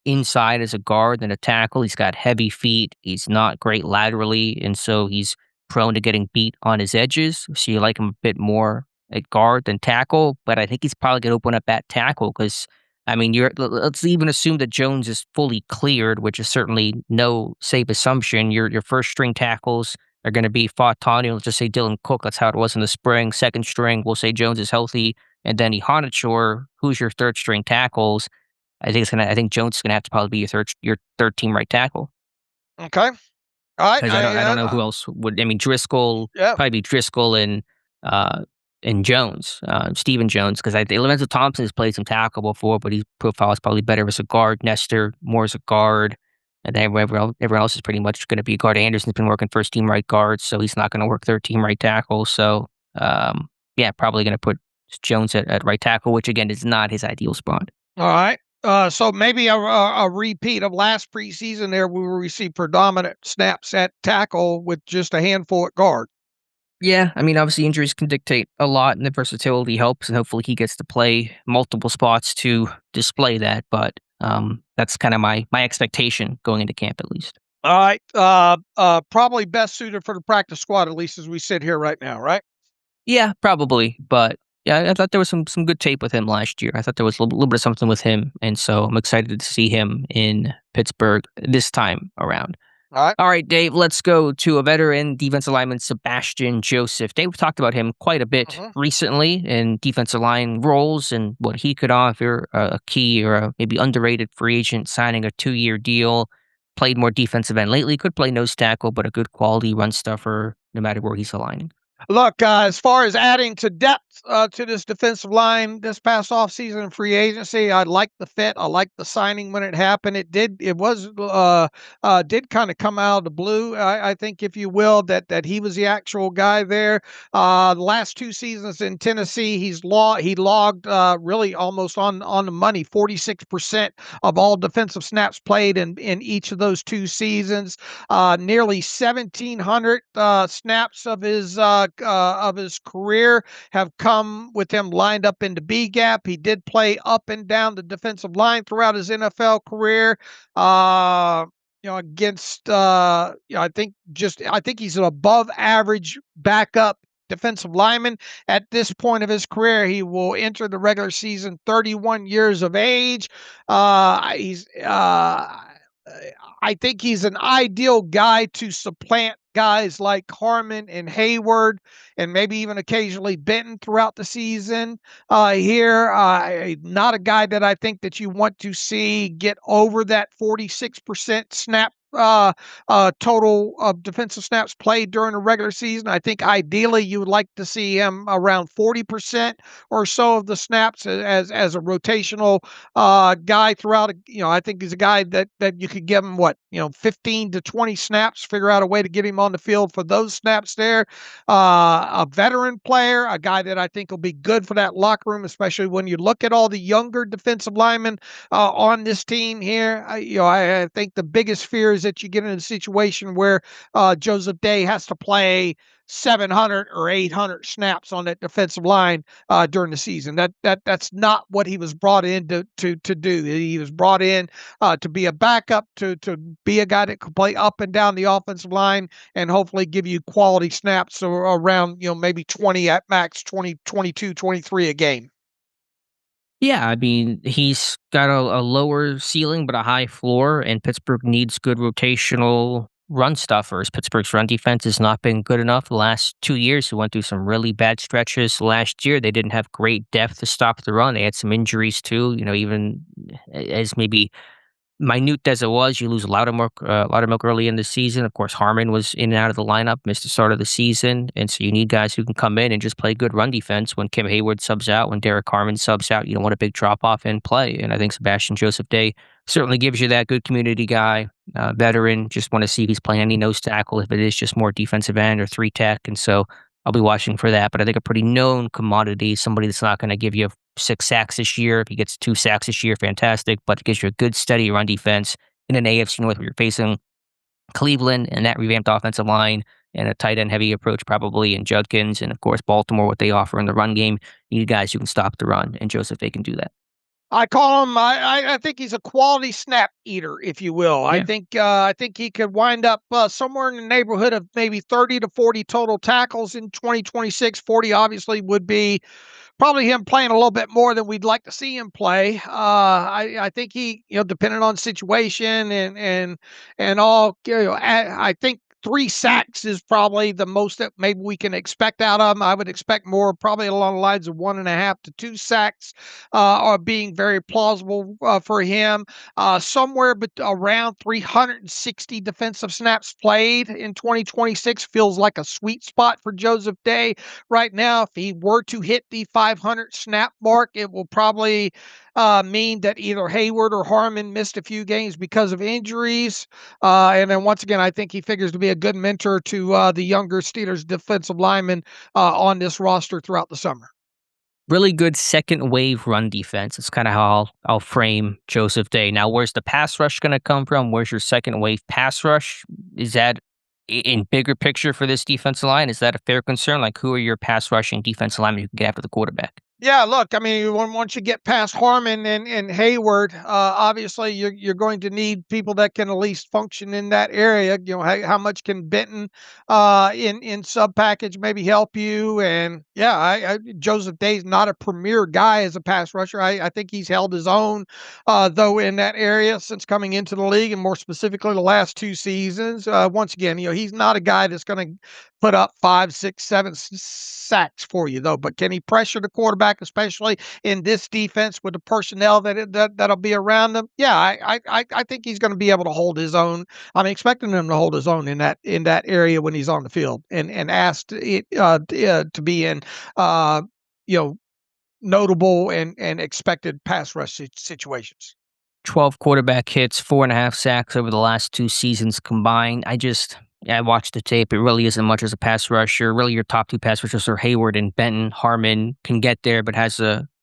inside as a guard than a tackle. He's got heavy feet. He's not great laterally, and so he's prone to getting beat on his edges. So you like him a bit more at guard than tackle, but I think he's probably going to open up at tackle because, I mean, let's even assume that Jones is fully cleared, which is certainly no safe assumption. Your first string tackles are going to be Fautani. Let's just say Dylan Cook. That's how it was in the spring. Second string, we'll say Jones is healthy, and then Ihanachour, who's your third string tackles. I think Jones is gonna have to probably be your third team right tackle.
Okay. All right.
Because I don't know who else would. I mean, Driscoll,
Yeah.
probably be Driscoll and Jones, Stephen Jones, because Lorenzo Thompson has played some tackle before, but his profile is probably better as a guard. Nestor more as a guard, and then everyone else is pretty much going to be a guard. Anderson's been working first team right guard, so he's not going to work third team right tackle. So, yeah, probably going to put Jones at right tackle, which again is not his ideal spot.
All right. So maybe a repeat of last preseason there where we see predominant snaps at tackle with just a handful at guard.
Yeah, I mean, obviously injuries can dictate a lot, and the versatility helps, and hopefully he gets to play multiple spots to display that. But that's kind of my expectation going into camp, at least.
All right. Probably best suited for the practice squad, at least as we sit here right now, right?
Yeah, probably, but yeah, I thought there was some good tape with him last year. I thought there was a little bit of something with him, and so I'm excited to see him in Pittsburgh this time around. All right, Dave, let's go to a veteran defensive lineman, Sebastian Joseph. Dave, we've talked about him quite a bit recently in defensive line roles and what he could offer, a key or a maybe underrated free agent signing a 2-year deal. Played more defensive end lately, could play nose tackle, but a good quality run stuffer no matter where he's aligning.
Look, as far as adding to depth to this defensive line this past offseason free agency, I like the fit. I like the signing when it happened. It did kind of come out of the blue, I think, if you will, that he was the actual guy there. The last 2 seasons in Tennessee, he logged really almost on the money, 46% of all defensive snaps played in each of those 2 seasons. Nearly 1,700 snaps of his career have come with him lined up in the B gap. He did play up and down the defensive line throughout his NFL career. Against I think he's an above average backup defensive lineman at this point of his career. He will enter the regular season 31 years of age. I think he's an ideal guy to supplant guys like Harmon and Heyward, and maybe even occasionally Benton throughout the season. Here, not a guy that I think that you want to see get over that 46% snap total of defensive snaps played during the regular season. I think ideally you would like to see him around 40% or so of the snaps as a rotational guy throughout. I think he's a guy that you could give him 15 to 20 snaps, figure out a way to get him on the field for those snaps there. A veteran player, a guy that I think will be good for that locker room, especially when you look at all the younger defensive linemen on this team here. I think the biggest fear is that you get in a situation where Joseph Day has to play 700 or 800 snaps on that defensive line during the season. That's not what he was brought in to do. He was brought in to be a backup, to be a guy that could play up and down the offensive line and hopefully give you quality snaps around maybe 20 at max, 20, 22, 23 a game.
Yeah, I mean, he's got a lower ceiling but a high floor, and Pittsburgh needs good rotational run stuffers. Pittsburgh's run defense has not been good enough the last 2 years. We went through some really bad stretches last year. They didn't have great depth to stop the run. They had some injuries too, even as maybe minute as it was, you lose Loudermilk early in the season. Of course, Harmon was in and out of the lineup, missed the start of the season, and so you need guys who can come in and just play good run defense. When Kim Heyward subs out, when Derek Harmon subs out, you don't want a big drop off in play. And I think Sebastian Joseph Day certainly gives you that. Good community guy, veteran. Just want to see if he's playing any nose tackle, if it is just more defensive end or 3-tech, and so I'll be watching for that. But I think a pretty known commodity, somebody that's not going to give you 6 sacks this year. If he gets 2 sacks this year, fantastic. But it gives you a good, steady run defense in an AFC North where you're facing Cleveland and that revamped offensive line and a tight end heavy approach probably, and Judkins, and of course Baltimore, what they offer in the run game. You need guys who can stop the run, and Joseph, they can do that.
I call him. I think he's a quality snap eater, if you will.
Yeah.
I think he could wind up somewhere in the neighborhood of maybe 30 to 40 total tackles in 2026. 40 obviously would be probably him playing a little bit more than we'd like to see him play. I think he, depending on situation and all, I think 3 sacks is probably the most that maybe we can expect out of him. I would expect more, probably along the lines of 1.5 to 2 sacks, are being very plausible for him. Somewhere around 360 defensive snaps played in 2026 feels like a sweet spot for Joseph Day right now. If he were to hit the 500 snap mark, it will probably mean that either Heyward or Harmon missed a few games because of injuries. And then once again, I think he figures to be a good mentor to the younger Steelers defensive linemen on this roster throughout the summer.
Really good second wave run defense. It's kind of how I'll frame Joseph Day. Now, where's the pass rush going to come from? Where's your second wave pass rush? Is that in bigger picture for this defensive line? Is that a fair concern? Like, who are your pass rushing defensive linemen you can get after the quarterback?
Yeah, look, I mean, once you get past Harmon and Heyward, obviously you're going to need people that can at least function in that area. How much can Benton in sub package maybe help you? And yeah, Joseph Day's not a premier guy as a pass rusher. I think he's held his own though in that area since coming into the league, and more specifically the last 2 seasons. Once again, he's not a guy that's going to put up 5, 6, 7 sacks for you, though. But can he pressure the quarterback, especially in this defense with the personnel that'll be around him? Yeah, I think he's going to be able to hold his own. I'm expecting him to hold his own in that area when he's on the field and asked to be in notable and expected pass rush situations.
12 quarterback hits, 4.5 sacks over the last 2 seasons combined. I watched the tape. It really isn't much as a pass rusher. Really, your top 2 pass rushers are Heyward and Benton. Harmon can get there, but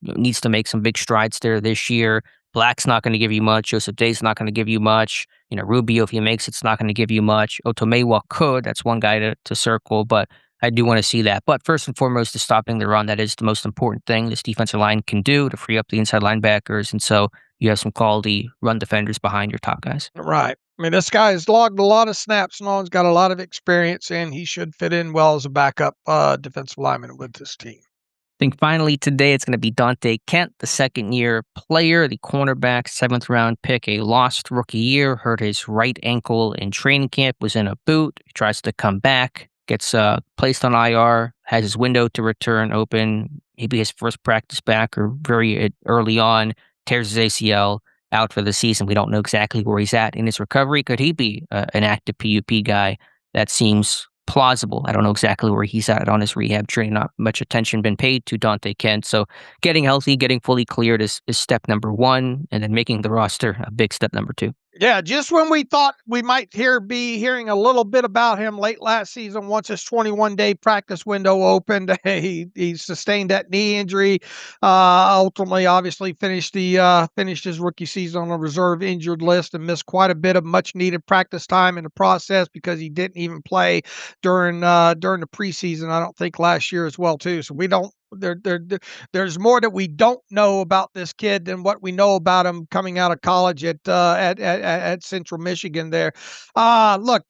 needs to make some big strides there this year. Black's not going to give you much. Joseph Day's not going to give you much. Rubio, if he makes it's not going to give you much. Otomewa could. That's one guy to circle, but I do want to see that. But first and foremost, is stopping the run. That is the most important thing this defensive line can do to free up the inside linebackers. And so you have some quality run defenders behind your top guys.
Right. I mean, this guy has logged a lot of snaps and he's got a lot of experience, and he should fit in well as a backup defensive lineman with this team.
I think finally today it's going to be Dante Kent, the second-year player, the cornerback, 7th-round pick, a lost rookie year, hurt his right ankle in training camp, was in a boot, tries to come back, gets placed on IR, has his window to return open, maybe his first practice back or very early on, tears his ACL, out for the season. We don't know exactly where he's at in his recovery. Could he be an active PUP guy? That seems plausible. I don't know exactly where he's at on his rehab journey. Not much attention been paid to Dante Kent. So getting healthy, getting fully cleared is step number 1, and then making the roster a big step number 2.
Yeah, just when we thought we might be hearing a little bit about him late last season, once his 21-day practice window opened, he sustained that knee injury. Ultimately, obviously, finished his rookie season on a reserve injured list and missed quite a bit of much-needed practice time in the process because he didn't even play during the preseason, I don't think, last year as well, too. So we don't. There's more that we don't know about this kid than what we know about him coming out of college at Central Michigan there. Look,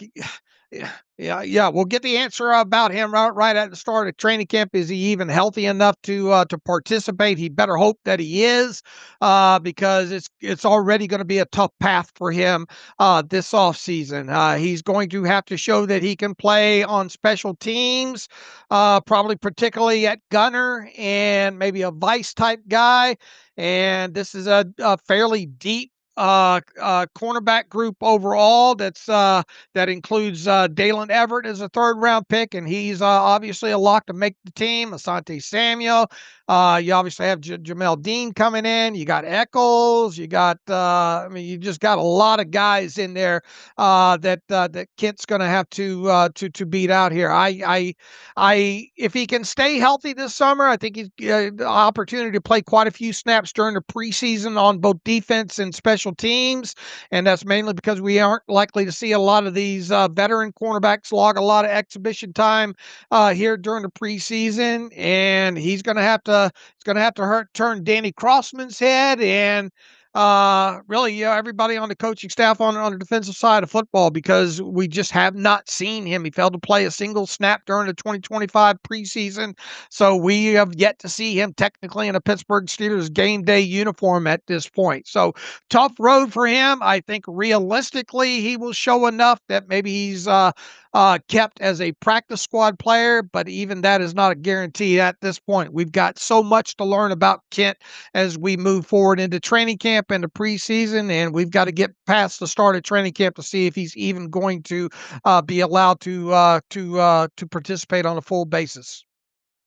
yeah, we'll get the answer about him right at the start of training camp. Is he even healthy enough to participate? He better hope that he is, because it's already going to be a tough path for him this offseason. He's going to have to show that he can play on special teams, probably particularly at gunner and maybe a vice type guy. And this is a fairly deep cornerback group overall. That includes Dalen Everett as a 3rd-round pick, and he's obviously a lock to make the team. Asante Samuel. You obviously have Jamel Dean coming in. You got Eccles. You got you just got a lot of guys in there that Kent's going to have to beat out here. If he can stay healthy this summer, I think he's the opportunity to play quite a few snaps during the preseason on both defense and special special teams, and that's mainly because we aren't likely to see a lot of these veteran cornerbacks log a lot of exhibition time here during the preseason, and he's going to have to turn Danny Crossman's head and really everybody on the coaching staff on the defensive side of football, because we just have not seen him. He failed to play a single snap during the 2025 preseason, so we have yet to see him technically in a Pittsburgh Steelers game day uniform at this point. So tough road for him. I think realistically he will show enough that maybe he's kept as a practice squad player, but even that is not a guarantee at this point. We've got so much to learn about Kent as we move forward into training camp and the preseason, and we've got to get past the start of training camp to see if he's even going to be allowed to participate on a full basis.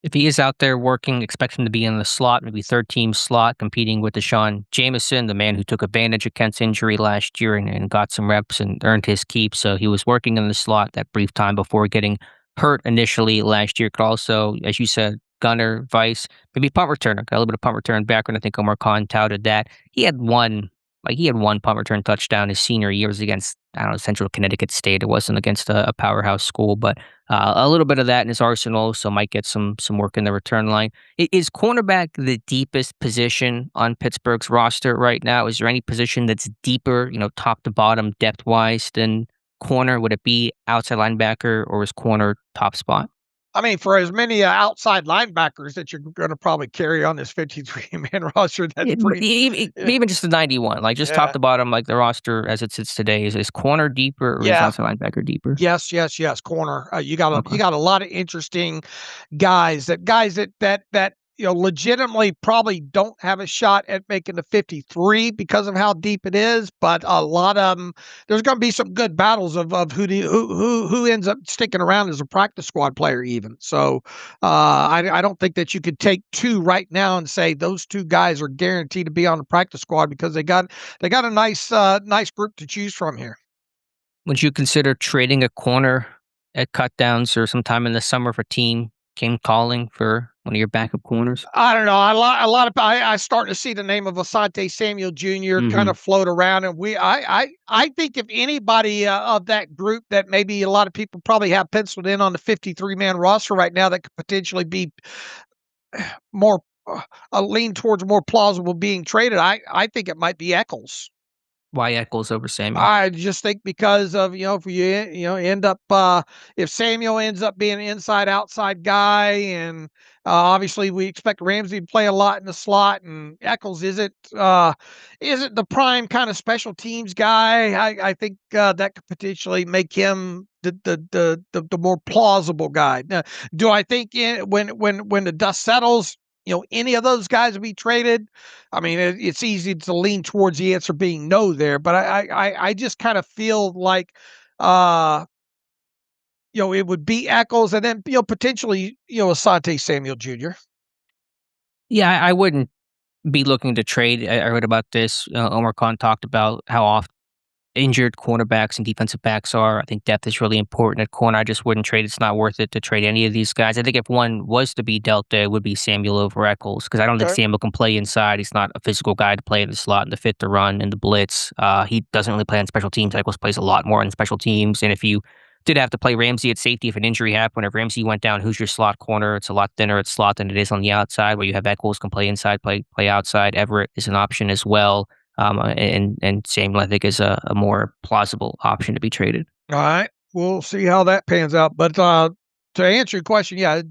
If he is out there working, expect him to be in the slot, maybe third-team slot, competing with Deshaun Jameson, the man who took advantage of Kent's injury last year and got some reps and earned his keep. So he was working in the slot that brief time before getting hurt initially last year. Could also, as you said, gunner, vice, maybe punt returner. Got a little bit of punt return background. I think Omar Khan touted that. He had one punt return touchdown his senior year. It was against, I don't know, Central Connecticut State. It wasn't against a powerhouse school, but a little bit of that in his arsenal, so might get some work in the return line. Is cornerback the deepest position on Pittsburgh's roster right now? Is there any position that's deeper, top to bottom, depth-wise than corner? Would it be outside linebacker, or is corner top spot?
I mean, for as many outside linebackers that you're going to probably carry on this 53-man roster, that's
even just the 91, like just top to bottom, like the roster as it sits today, is corner deeper or is outside linebacker deeper?
Yes. Corner. You got a lot of interesting guys that legitimately probably don't have a shot at making the 53 because of how deep it is, but a lot of them, there's going to be some good battles of who ends up sticking around as a practice squad player even. So I don't think that you could take two right now and say those two guys are guaranteed to be on the practice squad, because they got a nice group to choose from here.
Would you consider trading a corner at cutdowns or sometime in the summer if a team came calling for one of your backup corners?
I don't know. I starting to see the name of Asante Samuel Jr. kind of float around, and I think if anybody of that group that maybe a lot of people probably have penciled in on the 53-man roster right now that could potentially be more lean towards more plausible being traded, I think it might be Eccles.
Why Eccles over Samuel?
I just think because of, if you end up, if Samuel ends up being an inside-outside guy, and obviously we expect Ramsey to play a lot in the slot, and Eccles isn't the prime kind of special teams guy. I think that could potentially make him the more plausible guy. Now, do I think when the dust settles, any of those guys will be traded? I mean, it's easy to lean towards the answer being no there, but I just kind of feel like, it would be Eccles and then, potentially, Asante Samuel Jr.
Yeah, I wouldn't be looking to trade. I heard about this. Omar Khan talked about how often injured cornerbacks and defensive backs are. I think depth is really important at corner. I just wouldn't trade. It's not worth it to trade any of these guys. I think if one was to be dealt, it would be Samuel over Eccles, because I don't think Samuel can play inside. He's not a physical guy to play in the slot and the fit to run and the blitz. He doesn't really play on special teams. Eccles plays a lot more on special teams. And if you did have to play Ramsey at safety, if an injury happened, if Ramsey went down, who's your slot corner? It's a lot thinner at slot than it is on the outside, where you have Eccles can play inside, play outside. Everett is an option as well. And Samuel, I think, is a more plausible option to be traded.
All right. We'll see how that pans out. But to answer your question, yeah,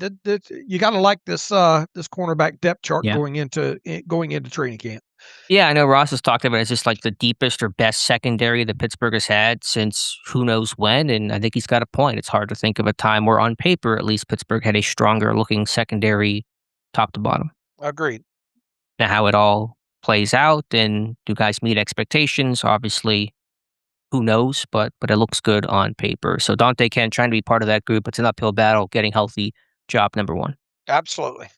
you got to like this cornerback depth chart going into training camp.
Yeah, I know Ross has talked about it. It's just like the deepest or best secondary that Pittsburgh has had since who knows when, and I think he's got a point. It's hard to think of a time where, on paper, at least, Pittsburgh had a stronger-looking secondary top to bottom.
Agreed.
Now, how it all plays out and do guys meet expectations? Obviously, who knows, but it looks good on paper. So Dante Kent trying to be part of that group. It's an uphill battle. Getting healthy, job number one.
Absolutely.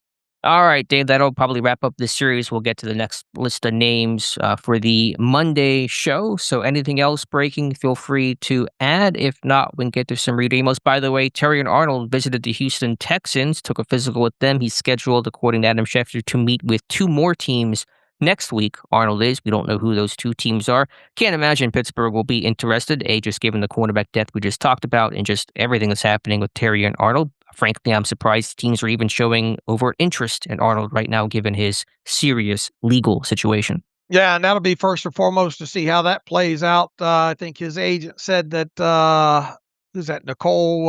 All right, Dave, that'll probably wrap up this series. We'll get to the next list of names for the Monday show. So anything else breaking, feel free to add. If not, we can get to some reader emails. By the way, Terry and Arnold visited the Houston Texans, took a physical with them. He's scheduled, according to Adam Schefter, to meet with two more teams next week Arnold is. We don't know who those two teams are. Can't imagine Pittsburgh will be interested, just given the cornerback depth we just talked about and just everything that's happening with Terry and Arnold. Frankly, I'm surprised teams are even showing overt interest in Arnold right now, given his serious legal situation.
Yeah, and that'll be first and foremost to see how that plays out. I think his agent said that, who's that? Nicole,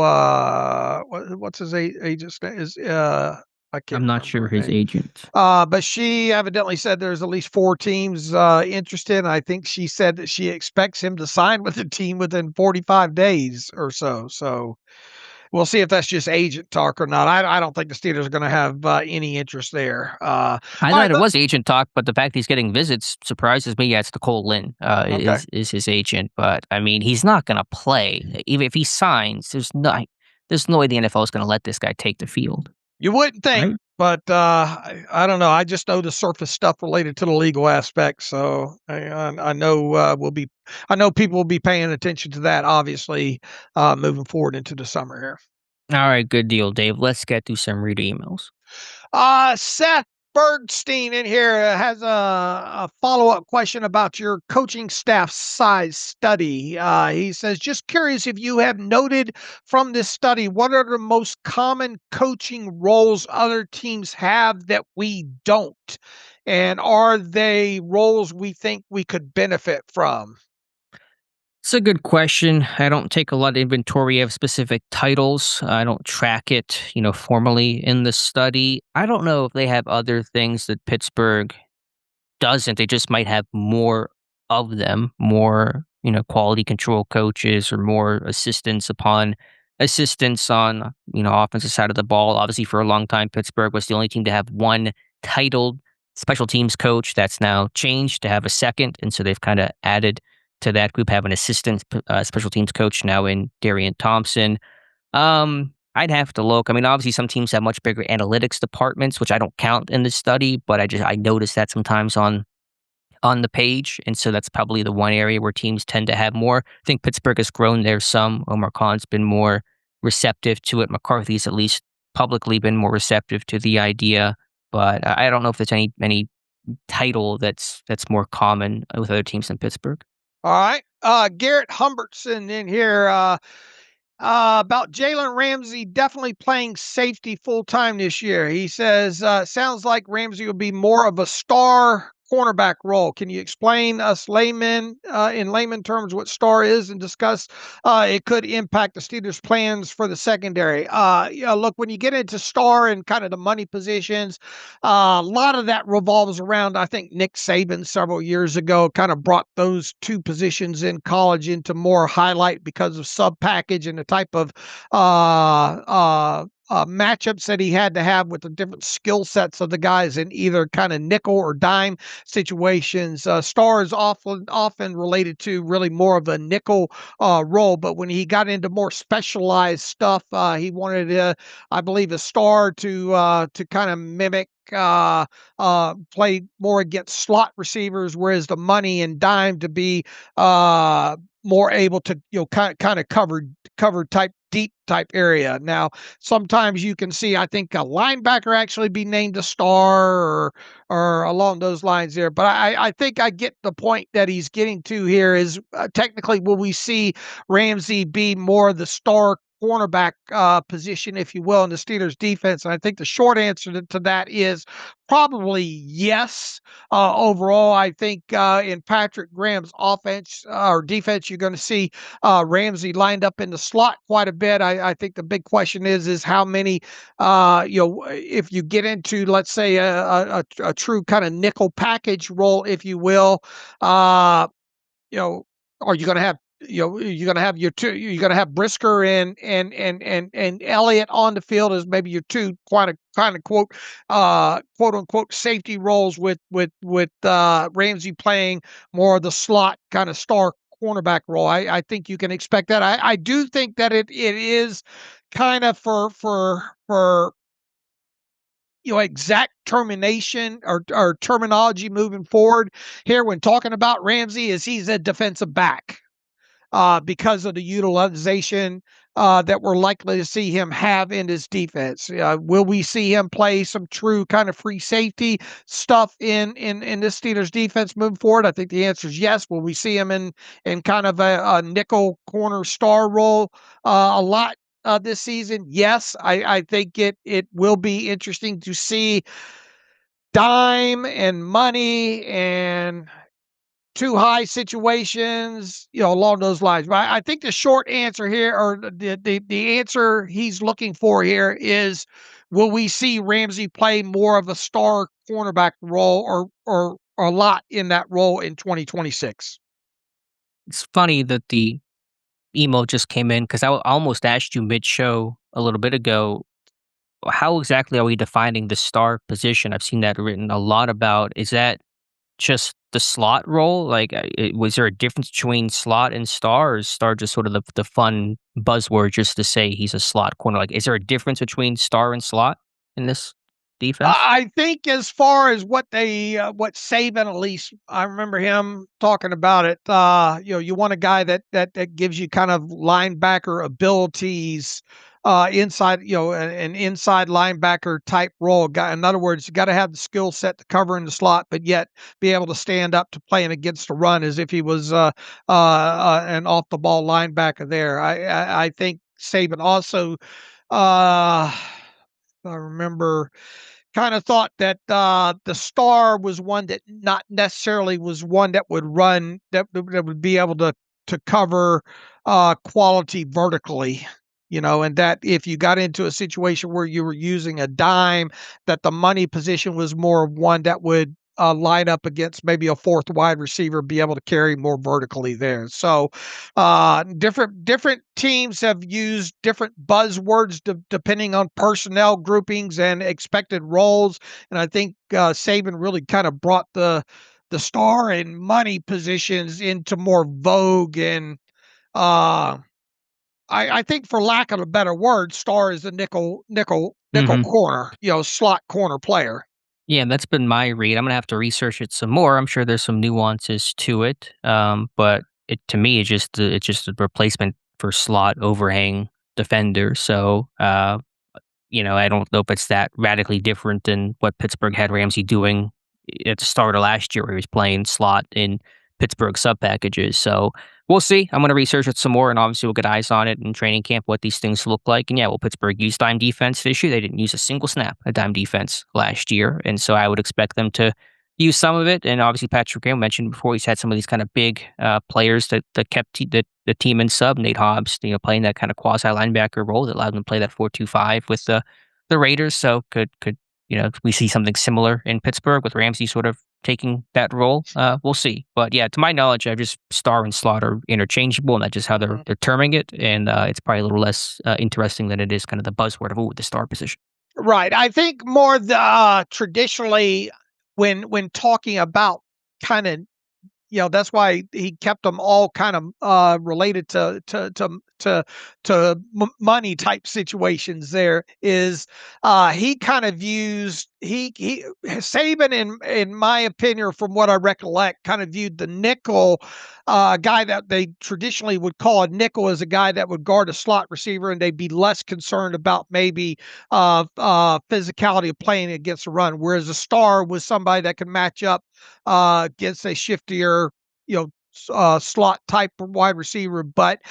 what's his agent's name? I can't
I'm not
remember
sure
her
his
name.
agent.
But she evidently said there's at least 4 teams interested. I think she said that she expects him to sign with the team within 45 days or so. So we'll see if that's just agent talk or not. I don't think the Steelers are going to have any interest there.
I
All right,
thought it was agent talk, but the fact he's getting visits surprises me. Yeah, it's Nicole Lynn
okay.
is his agent, but I mean, he's not going to play. Even if he signs, there's no way the NFL is going to let this guy take the field.
You wouldn't think,
Right.
but I don't know. I just know the surface stuff related to the legal aspect. So I know I know people will be paying attention to that. Obviously, moving forward into the summer here.
All right, good deal, Dave. Let's get through some reader emails.
Seth Bergstein in here has a follow-up question about your coaching staff size study. He says, just curious if you have noted from this study, what are the most common coaching roles other teams have that we don't? And are they roles we think we could benefit from?
It's a good question. I don't take a lot of inventory of specific titles. I don't track it, formally in the study. I don't know if they have other things that Pittsburgh doesn't. They just might have more of them, more, quality control coaches or more assistants on, offensive side of the ball. Obviously, for a long time, Pittsburgh was the only team to have one titled special teams coach. That's now changed to have a second. And so they've kind of added to that group, have an assistant special teams coach now in Darian Thompson. I'd have to look. I mean, obviously, some teams have much bigger analytics departments, which I don't count in this study, but I notice that sometimes on the page, and so that's probably the one area where teams tend to have more. I think Pittsburgh has grown there some. Omar Khan's been more receptive to it. McCarthy's at least publicly been more receptive to the idea, but I don't know if there's any title that's more common with other teams than Pittsburgh.
All right. Garrett Humbertson in here. About Jalen Ramsey definitely playing safety full time this year. He says, sounds like Ramsey will be more of a star cornerback role. Can you explain us in layman terms what star is and discuss it could impact the Steelers' plans for the secondary? Look, when you get into star and kind of the money positions, a lot of that revolves around, I think Nick Saban several years ago kind of brought those two positions in college into more highlight because of sub package and the type of matchups that he had to have with the different skill sets of the guys in either kind of nickel or dime situations. Star is often related to really more of a nickel role, but when he got into more specialized stuff, he wanted, I believe, a star to kind of mimic play more against slot receivers, whereas the money and dime to be more able to kind of cover type deep type area. Now, sometimes you can see, I think, a linebacker actually be named a star or along those lines there. But I think I get the point that he's getting to here is technically will we see Ramsey be more the star cornerback position, if you will, in the Steelers defense? And I think the short answer to that is probably yes. Overall, I think in Patrick Graham's offense or defense, you're going to see Ramsey lined up in the slot quite a bit. I think the big question is how many, if you get into, let's say, a true kind of nickel package role, if you will, are you going to have you're going to have your two. You're going to have Brisker and Elliott on the field as maybe your two kind of quote unquote safety roles with Ramsey playing more of the slot kind of star cornerback role. I think you can expect that. I do think that it is kind of for exact termination or terminology moving forward here when talking about Ramsey is he's a defensive back. Because of the utilization that we're likely to see him have in his defense. Will we see him play some true kind of free safety stuff in this Steelers defense moving forward? I think the answer is yes. Will we see him in kind of a nickel corner star role a lot this season? Yes. I think it will be interesting to see dime and money and too high situations, along those lines. But I think the short answer here, or the answer he's looking for here, is will we see Ramsey play more of a star cornerback role or a lot in that role in 2026?
It's funny that the email just came in because I almost asked you mid-show a little bit ago, how exactly are we defining the star position? I've seen that written a lot about. Is that just the slot role? Like, was there a difference between slot and star, or is star just sort of the fun buzzword just to say he's a slot corner? Like, is there a difference between star and slot in this defense?
I think as far as what Saban, at least I remember him talking about it. You want a guy that gives you kind of linebacker abilities, inside, an inside linebacker type role. Guy, in other words, you got to have the skill set to cover in the slot, but yet be able to stand up to playing against the run as if he was an off the ball linebacker. There, I think Saban also. I remember kind of thought that the star was one that not necessarily was one that would run that would be able to cover quality vertically, and that if you got into a situation where you were using a dime, that the money position was more of one that would line up against maybe a fourth wide receiver, be able to carry more vertically there. So different teams have used different buzzwords depending on personnel groupings and expected roles. And I think Saban really kind of brought the star and money positions into more vogue. And I think, for lack of a better word, star is a nickel
Mhm.
corner, slot corner player.
Yeah, that's been my read. I'm gonna have to research it some more. I'm sure there's some nuances to it, but to me, it's just a replacement for slot overhang defender. So, I don't know if it's that radically different than what Pittsburgh had Ramsey doing at the start of last year, where he was playing slot in Pittsburgh sub packages. So we'll see. I'm going to research it some more, and obviously we'll get eyes on it in training camp, what these things look like. And yeah, will Pittsburgh use dime defense this year? They didn't use a single snap of dime defense last year, and so I would expect them to use some of it. And obviously, Patrick Graham mentioned before, he's had some of these kind of big players that kept the team in sub. Nate Hobbs, playing that kind of quasi linebacker role that allowed them to play that 4-2-5 with the Raiders. So could we see something similar in Pittsburgh with Ramsey sort of taking that role? We'll see. But yeah, to my knowledge, I just star and slot are interchangeable, and that's just how they're terming it. And it's probably a little less interesting than it is kind of the buzzword of the star position.
Right. I think more traditionally when talking about kind of, that's why he kept them all kind of related to money type situations. There is he kind of used he Saban, in my opinion, from what I recollect, kind of viewed the nickel guy that they traditionally would call a nickel as a guy that would guard a slot receiver, and they'd be less concerned about maybe physicality of playing against a run, whereas a star was somebody that could match up against a shiftier, slot type wide receiver, but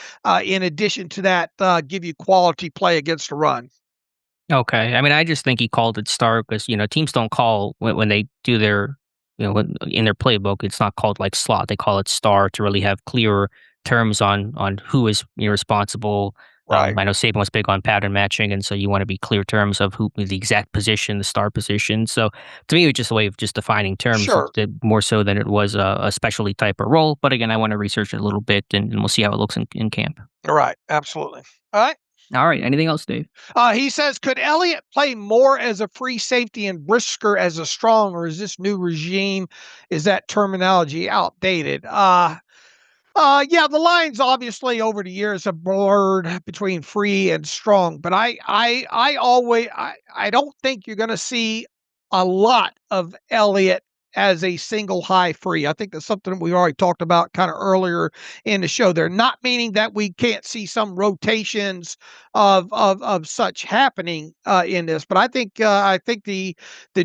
in addition to that, give you quality play against a run.
Okay. I mean, I just think he called it star because, teams don't call when they do their, in their playbook, it's not called like slot. They call it star to really have clearer terms on who is responsible.
Right.
I know Saban was big on pattern matching, and so you want to be clear terms of who the exact position, the star position. So to me, it was just a way of just defining terms,
Sure.
more so than it was a specialty type of role. But again, I want to research it a little bit, and we'll see how it looks in camp.
Right. Absolutely. All right.
All right. Anything else, Dave?
He says, could Elliott play more as a free safety and Brisker as a strong, or is this new regime, is that terminology outdated? Yeah, the lines obviously over the years have blurred between free and strong, but I don't think you're going to see a lot of Elliott as a single high free. I think that's something that we already talked about kind of earlier in the show. They're not meaning that we can't see some rotations of such happening in this, but I think the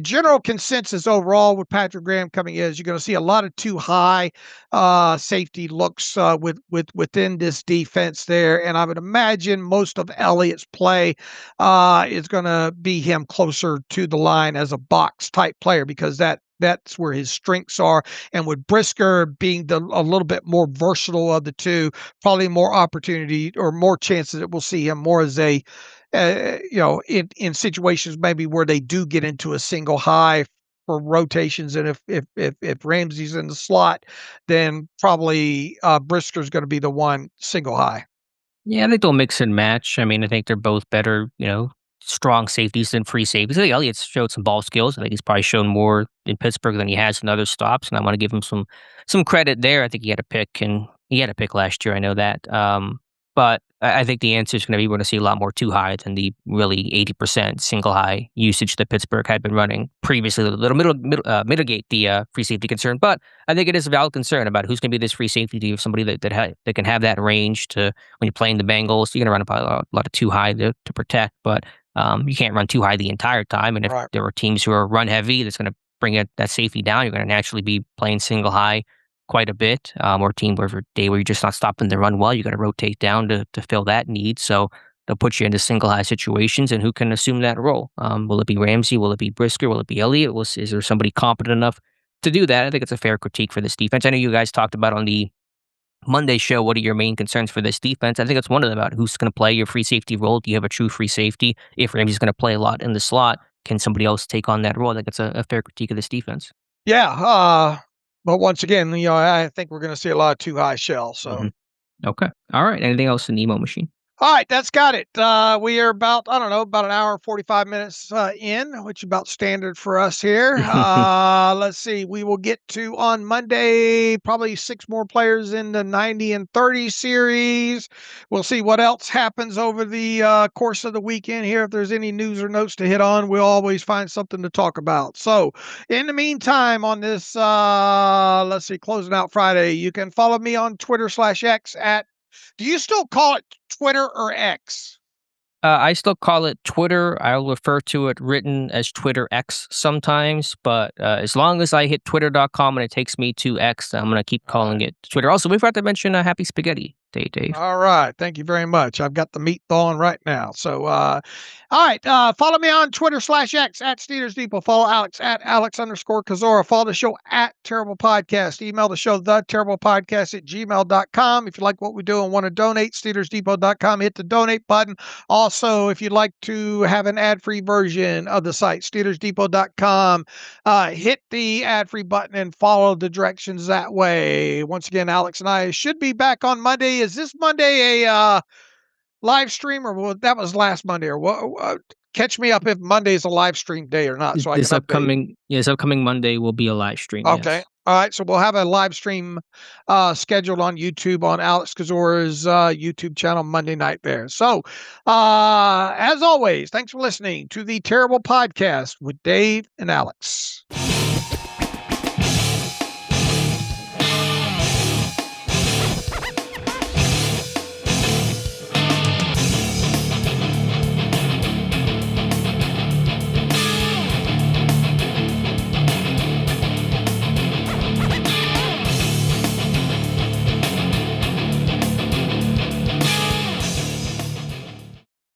general consensus overall with Patrick Graham coming in is you're going to see a lot of too high safety looks within this defense there, and I would imagine most of Elliott's play is going to be him closer to the line as a box type player, because that's where his strengths are. And with Brisker being a little bit more versatile of the two, probably more opportunity or more chances that we'll see him more as a, in situations maybe where they do get into a single high for rotations. And if Ramsey's in the slot, then probably Brisker's going to be the one single high.
Yeah, I think they'll mix and match. I mean, I think they're both better, strong safeties than free safeties. I think Elliott's showed some ball skills. I think he's probably shown more in Pittsburgh than he has in other stops, and I want to give him some credit there. I think he had a pick last year. I know that. But I think the answer is going to be we're going to see a lot more too high than the really 80% single high usage that Pittsburgh had been running previously. Mitigate the free safety concern, but I think it is a valid concern about who's going to be this free safety. Do you have somebody that can have that range to when you're playing the Bengals? You're going to run a lot of too high to protect, but you can't run too high the entire time. And if there are teams who are run heavy, that's going to bring that safety down. You're going to naturally be playing single high quite a bit, or a team where you're just not stopping the run well, you got to rotate down to fill that need. So they'll put you into single high situations, and who can assume that role? Will it be Ramsey? Will it be Brisker? Will it be Elliott? Is there somebody competent enough to do that? I think it's a fair critique for this defense. I know you guys talked about on the Monday show, what are your main concerns for this defense? I think it's one of them about who's going to play your free safety role. Do you have a true free safety? If Ramsey's going to play a lot in the slot, can somebody else take on that role? I think it's a fair critique of this defense.
Yeah, but once again, I think we're going to see a lot of too high shell. So,
Okay. All right. Anything else in the emo machine?
All right, that's got it. We are about an hour and 45 minutes in, which is about standard for us here. Let's see. We will get to on Monday probably 6 more players in the 90 and 30 series. We'll see what else happens over the course of the weekend here. If there's any news or notes to hit on, we'll always find something to talk about. So in the meantime, on this, let's see, closing out Friday, you can follow me on Twitter/X at, do you still call it Twitter or X?
I still call it Twitter. I'll refer to it written as Twitter X sometimes, but as long as I hit twitter.com and it takes me to X, I'm going to keep calling it Twitter. Also, we forgot to mention Happy Spaghetti Day, Dave.
All right. Thank you very much. I've got the meat thawing right now. So, all right. Follow me on Twitter/X at Steelers Depot. Follow Alex at Alex_Kozora. Follow the show at Terrible Podcast. Email the show, theterriblepodcast@gmail.com. If you like what we do and want to donate, SteelersDepot.com. Hit the donate button. Also, if you'd like to have an ad-free version of the site, SteelersDepot.com. Hit the ad-free button and follow the directions that way. Once again, Alex and I should be back on Monday. Is this Monday a live stream, or that was last Monday? Or what? Catch me up if Monday is a live stream day or not. So
this upcoming Monday will be a live stream.
Okay.
Yes.
All right. So we'll have a live stream scheduled on YouTube on Alex Kozora's YouTube channel Monday night there. So as always, thanks for listening to the Terrible Podcast with Dave and Alex.